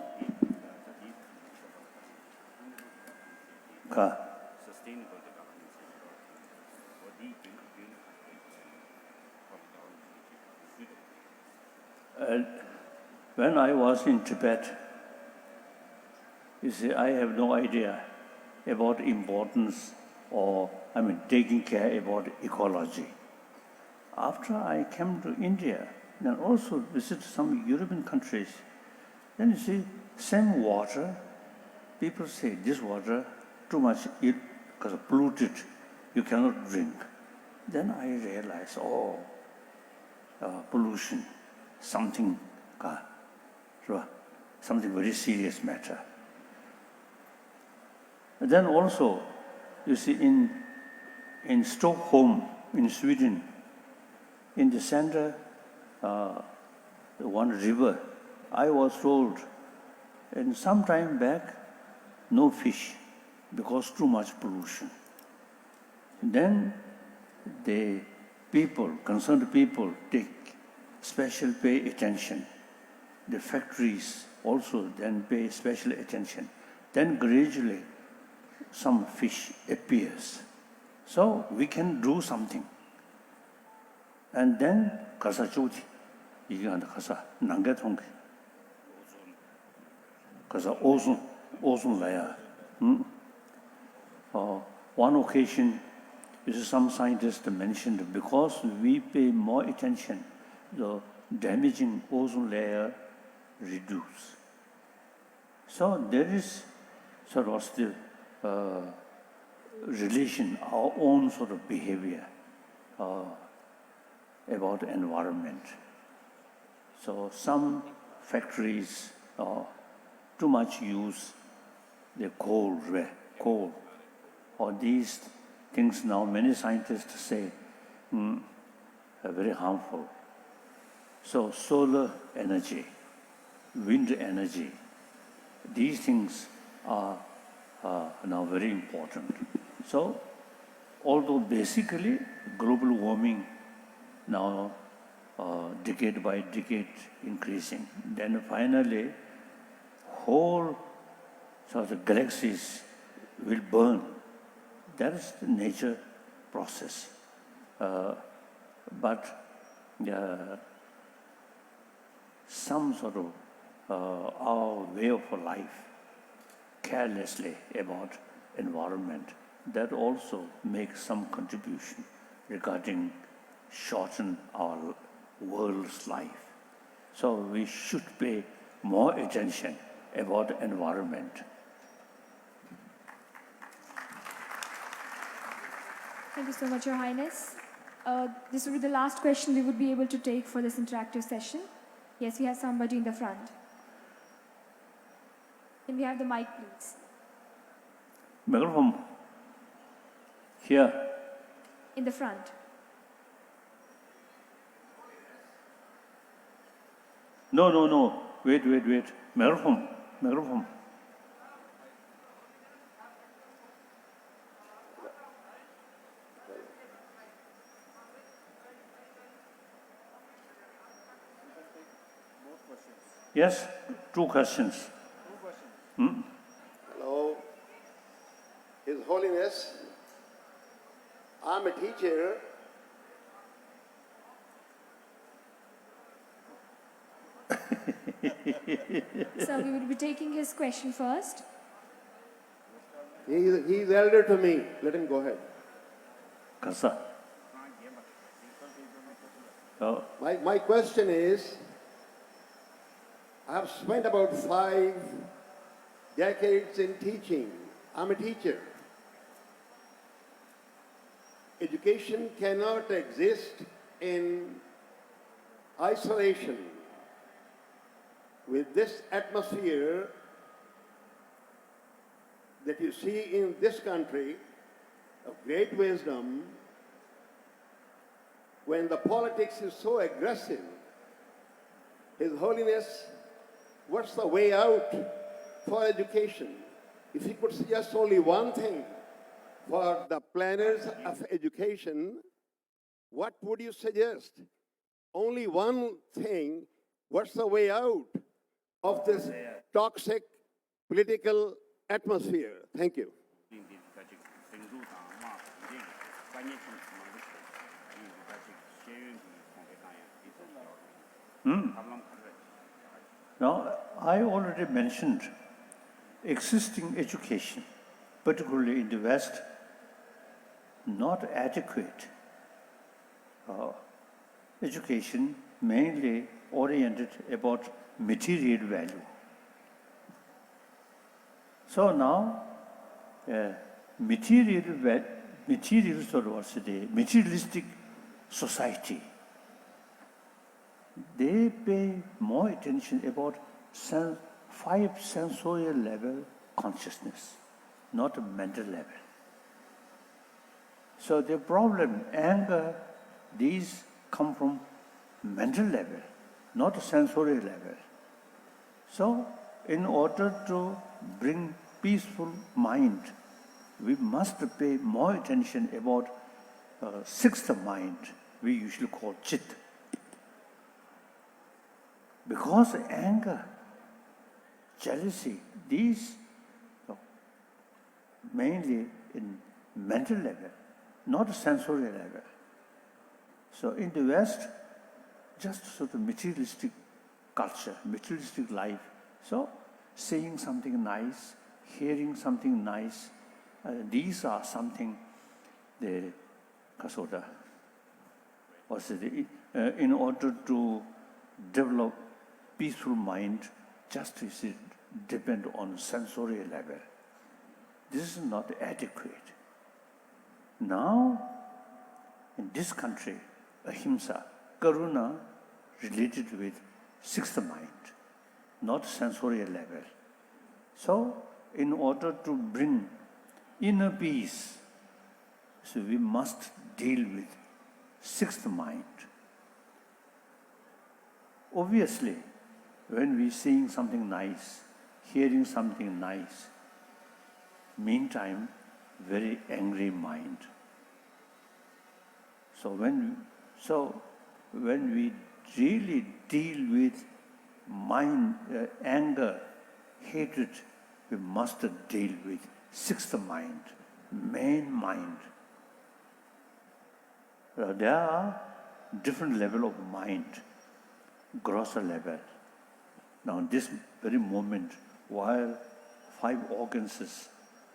Ka. Sustainable development. When I was in Tibet, you see, I have no idea about importance taking care about ecology. After I came to India, then also visit some European countries, then you see, same water, people say this water too much because polluted, you cannot drink. Then I realized, pollution, something very serious matter. And then also, you see, in Stockholm, in Sweden, in the center, one river, I was told, and some time back, no fish because too much pollution. Then the concerned people take special pay attention. The factories also then pay special attention. Then gradually some fish appears. So we can do something. And then kasa choti, iga kasa nanga thong. because of ozone layer. One occasion, some scientists mentioned because we pay more attention, the damaging ozone layer reduce. So there is sort of still relation, our own sort of behavior about environment. So some factories too much use the coal, or these things now many scientists say are very harmful. So solar energy, wind energy, these things are now very important. So although basically global warming now decade by decade increasing, then finally whole sort of galaxies will burn. That is the nature process. But some sort of our way of life, carelessly about environment, that also makes some contribution regarding shorten our world's life. So we should pay more attention about environment. Thank you so much, Your Highness. This will be the last question we would be able to take for this interactive session. Yes, we have somebody in the front. Can we have the mic, please? Microphone. Here. In the front. No. Wait. Microphone. Yes, two questions. Hello, His Holiness, I'm a teacher. So we will be taking his question first. He's elder to me. Let him go ahead. Kasa. My question is, I have spent about 5 decades in teaching. I'm a teacher. Education cannot exist in isolation. With this atmosphere that you see in this country of great wisdom, when the politics is so aggressive, His Holiness, what's the way out for education? If you could suggest only one thing for the planners of education, what would you suggest? Only one thing, what's the way out of this toxic political atmosphere? Thank you. Now, I already mentioned existing education, particularly in the West, not adequate. Education mainly oriented about material value. So now, materialistic society, they pay more attention about 5 sensorial level consciousness, not a mental level. So the problem, anger, these come from mental level, not a sensorial level. So in order to bring peaceful mind, we must pay more attention about sixth mind, we usually call Chit. Because anger, jealousy, these mainly in mental level, not sensorial level. So in the West, just sort of materialistic culture, materialistic life. So saying something nice, hearing something nice, these are something the kasoda, in order to develop peaceful mind, just is depend on sensory level. This is not adequate. Now, in this country, ahimsa, karuna, related with sixth mind, not sensorial level. So, in order to bring inner peace, so we must deal with sixth mind. Obviously, when we seeing something nice, hearing something nice, meantime, very angry mind. So when we really deal with mind, anger, hatred, we must deal with sixth mind, main mind. There are different level of mind, grosser level. Now, this very moment, while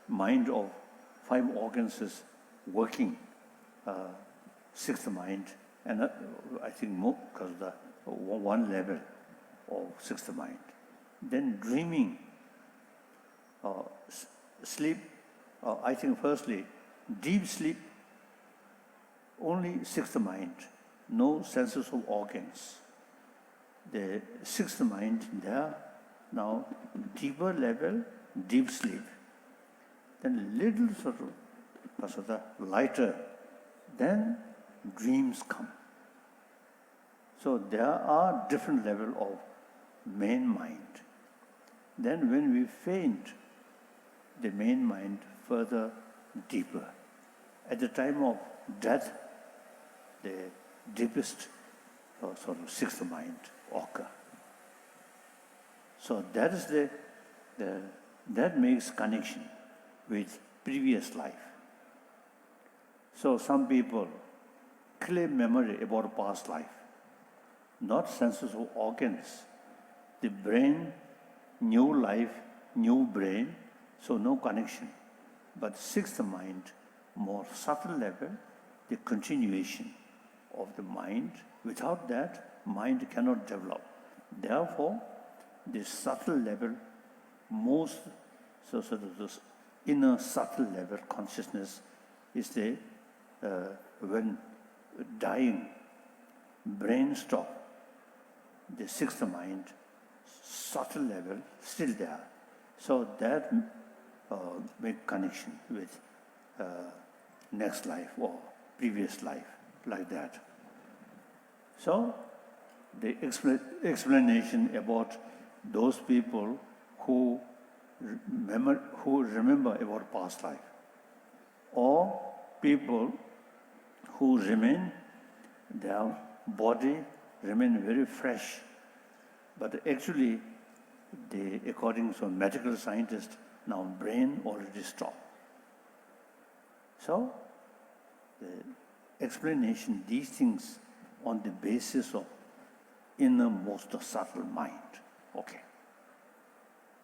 mind of five organs is working, sixth mind, and I think more because the one level of sixth mind. Then dreaming, sleep. I think firstly, deep sleep, only sixth mind, no senses of organs. The sixth mind there, now deeper level, deep sleep. Then little sort of lighter, then dreams come. So there are different level of main mind. Then when we faint, the main mind further deeper. At the time of death, the deepest sort of sixth mind occur. So that is that makes connection with previous life. So some people claim memory about past life, not senses of organs. The brain, new life, new brain, so no connection. But sixth mind, more subtle level, the continuation of the mind. Without that, mind cannot develop. Therefore, the subtle level, most sort of this inner subtle level consciousness is the when dying, brain stop, the sixth mind, subtle level still there. So that make connection with next life or previous life, like that. So the explanation about those people who remember about past life, or people who remain, their body remain very fresh, but actually, according to medical scientists, now brain already stopped. So, the explanation, these things on the basis of innermost subtle mind. Okay.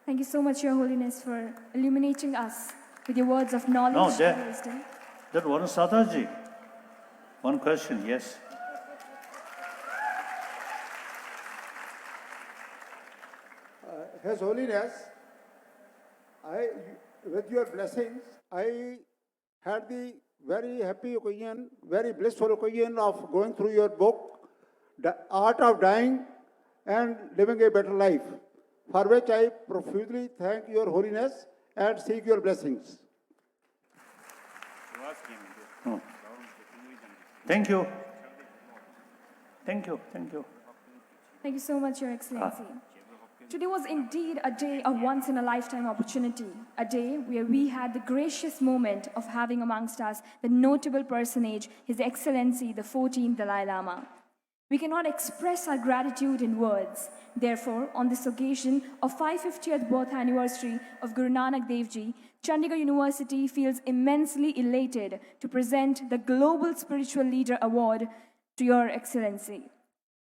Thank you so much, Your Holiness, for illuminating us with your words of knowledge and wisdom. That one Sataji. One question, yes. His Holiness, with your blessings, I had the very happy occasion, very blissful occasion of going through your book, The Art of Dying and Living a Better Life, for which I profusely thank Your Holiness and seek your blessings. Oh. Thank you. Thank you. Thank you. Thank you so much, Your Excellency. Today was indeed a day of once-in-a-lifetime opportunity, a day where we had the gracious moment of having amongst us the notable personage, His Excellency, the 14th Dalai Lama. We cannot express our gratitude in words. Therefore, on this occasion of 550th birth anniversary of Guru Nanak Dev Ji, Chandigarh University feels immensely elated to present the Global Spiritual Leader Award to Your Excellency.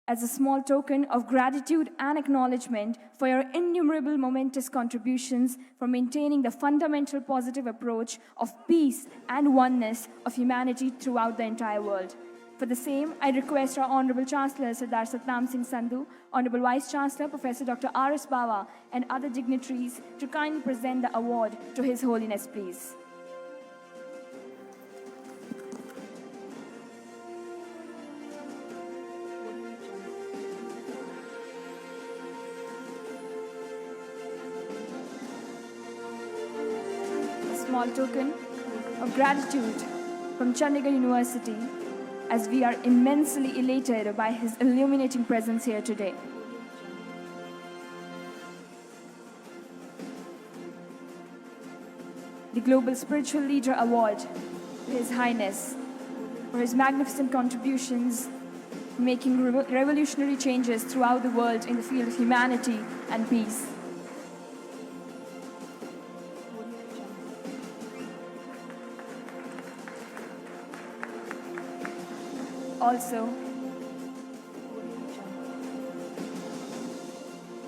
as a small token of gratitude and acknowledgement for your innumerable momentous contributions for maintaining the fundamental positive approach of peace and oneness of humanity throughout the entire world. For the same, I request our Honorable Chancellor Sardar Satnam Singh Sandhu, Honorable Vice Chancellor Professor Dr. R.S. Bawa, and other dignitaries to kindly present the award to His Holiness, please. Small token of gratitude from Chandigarh University, as we are immensely elated by his illuminating presence here today. The Global Spiritual Leader Award to His Highness for his magnificent contributions making revolutionary changes throughout the world in the field of humanity and peace. Also,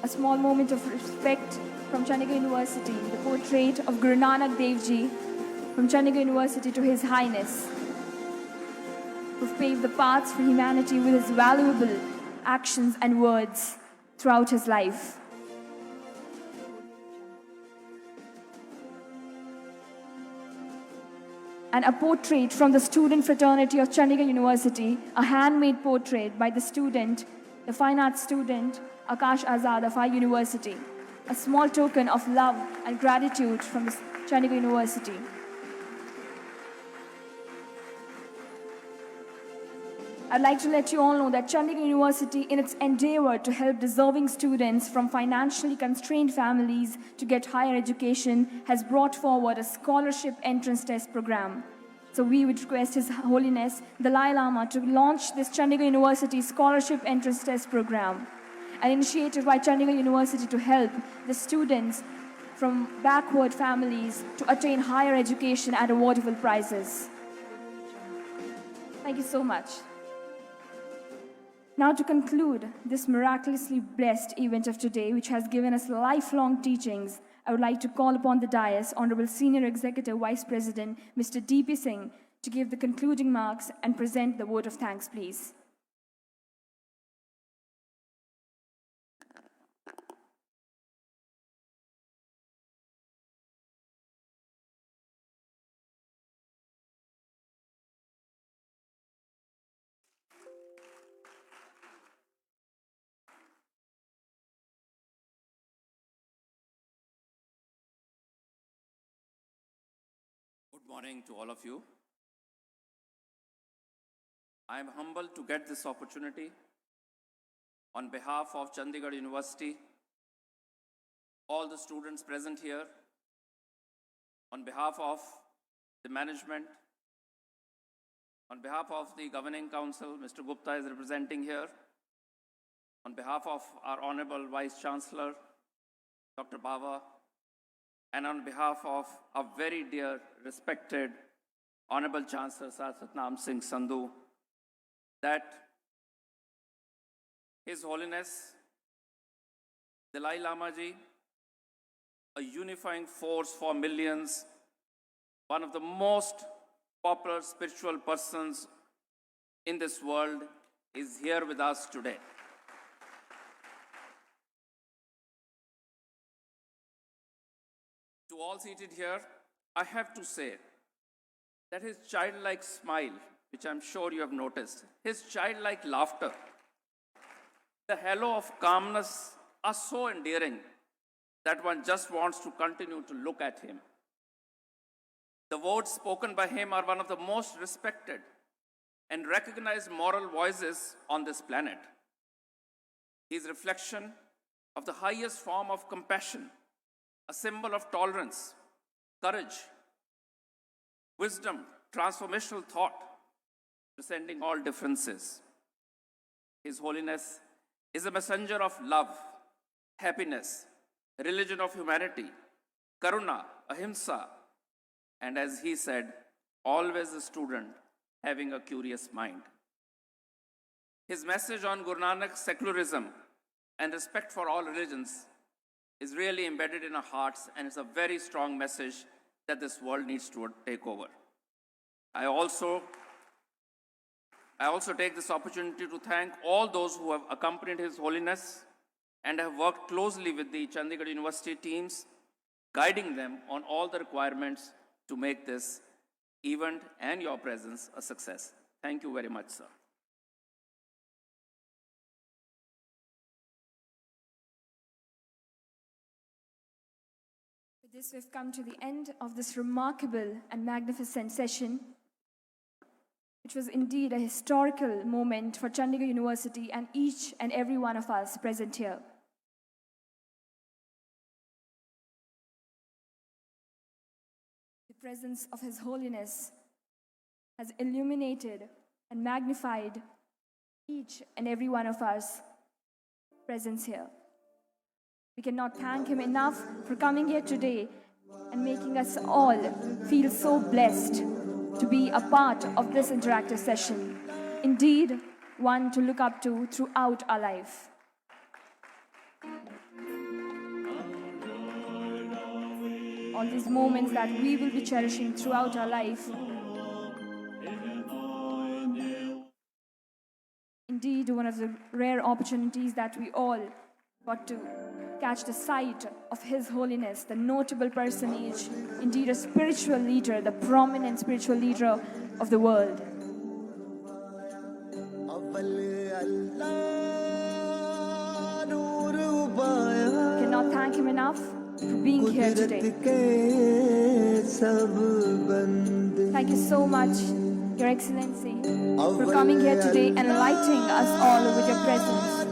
a small moment of respect from Chandigarh University, the portrait of Guru Nanak Dev Ji from Chandigarh University to His Highness, who've paved the paths for humanity with his valuable actions and words throughout his life. And a portrait from the student fraternity of Chandigarh University, a handmade portrait by the student, the fine arts student, Akash Azad of our university. A small token of love and gratitude from the Chandigarh University. I'd like to let you all know that Chandigarh University, in its endeavor to help deserving students from financially constrained families to get higher education, has brought forward a scholarship entrance test program. So we would request His Holiness Dalai Lama to launch this Chandigarh University scholarship entrance test program, an initiative by Chandigarh University to help the students from backward families to attain higher education at awardable prizes. Thank you so much. Now, to conclude this miraculously blessed event of today, which has given us lifelong teachings, I would like to call upon the dais, Honorable Senior Executive Vice President, Mr. D.P. Singh, to give the concluding marks and present the vote of thanks, please. Good morning to all of you. I am humbled to get this opportunity on behalf of Chandigarh University, all the students present here, on behalf of the management, on behalf of the Governing Council, Mr. Gupta is representing here, on behalf of our Honorable Vice Chancellor, Dr. Bawa, and on behalf of our very dear, respected, Honorable Chancellor Sir Satnam Singh Sandhu, that His Holiness Dalai Lama Ji, a unifying force for millions, one of the most popular spiritual persons in this world, is here with us today. To all seated here, I have to say that his childlike smile, which I'm sure you have noticed, his childlike laughter, the halo of calmness are so endearing that one just wants to continue to look at him. The words spoken by him are one of the most respected and recognized moral voices on this planet. His reflection of the highest form of compassion, a symbol of tolerance, courage, wisdom, transformational thought, transcending all differences. His Holiness is a messenger of love, happiness, religion of humanity, karuna, ahimsa, and as he said, always a student having a curious mind. His message on Guru Nanak's secularism and respect for all religions is really embedded in our hearts, and it's a very strong message that this world needs to take over. I also take this opportunity to thank all those who have accompanied His Holiness and have worked closely with the Chandigarh University teams, guiding them on all the requirements to make this event and your presence a success. Thank you very much, sir. With this, we've come to the end of this remarkable and magnificent session, which was indeed a historical moment for Chandigarh University and each and every one of us present here. The presence of His Holiness has illuminated and magnified each and every one of us present here. We cannot thank Him enough for coming here today and making us all feel so blessed to be a part of this interactive session. Indeed, one to look up to throughout our life. All these moments that we will be cherishing throughout our life. Indeed, one of the rare opportunities that we all got to catch the sight of His Holiness, the notable personage, indeed a spiritual leader, the prominent spiritual leader of the world. Cannot thank him enough for being here today. Thank you so much, Your Excellency, for coming here today and enlightening us all with your presence.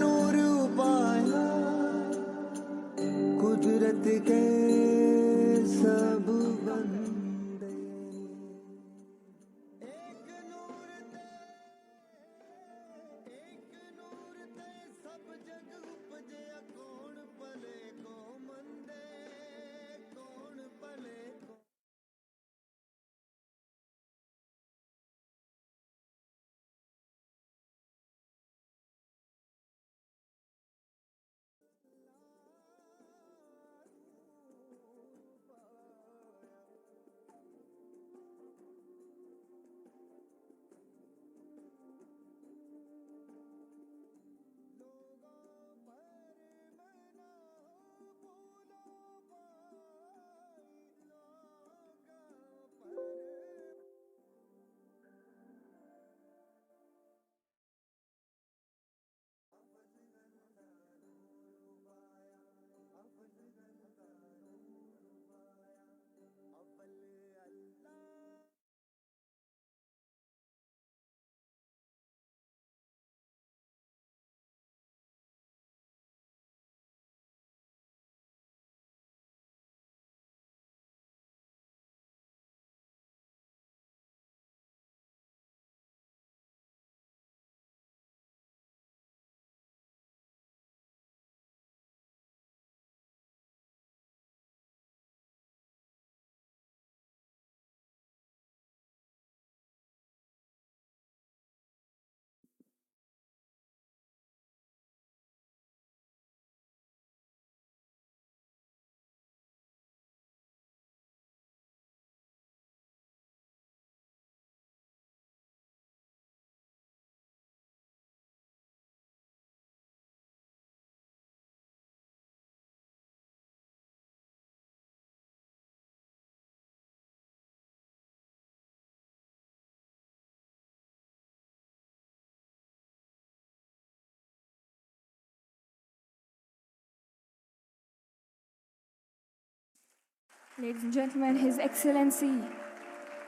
Ladies and gentlemen, His Excellency,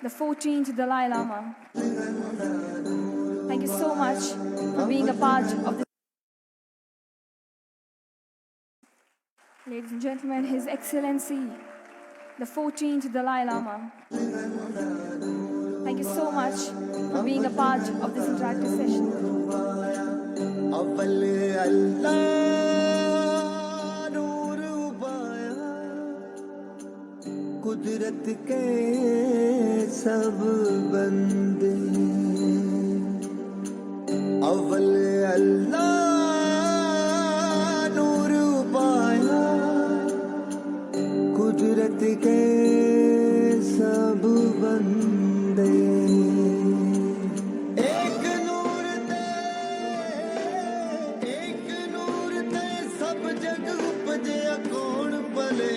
the 14th Dalai Lama. Thank you so much for being a part of this. Ladies and gentlemen, His Excellency, the 14th Dalai Lama. Thank you so much for being a part of this interactive session. कुदरत के सब बंदे अव्वल अल्लाह नूर पाया कुदरत के सब बंदे एक नूर ते सब जग उपजया कौन भले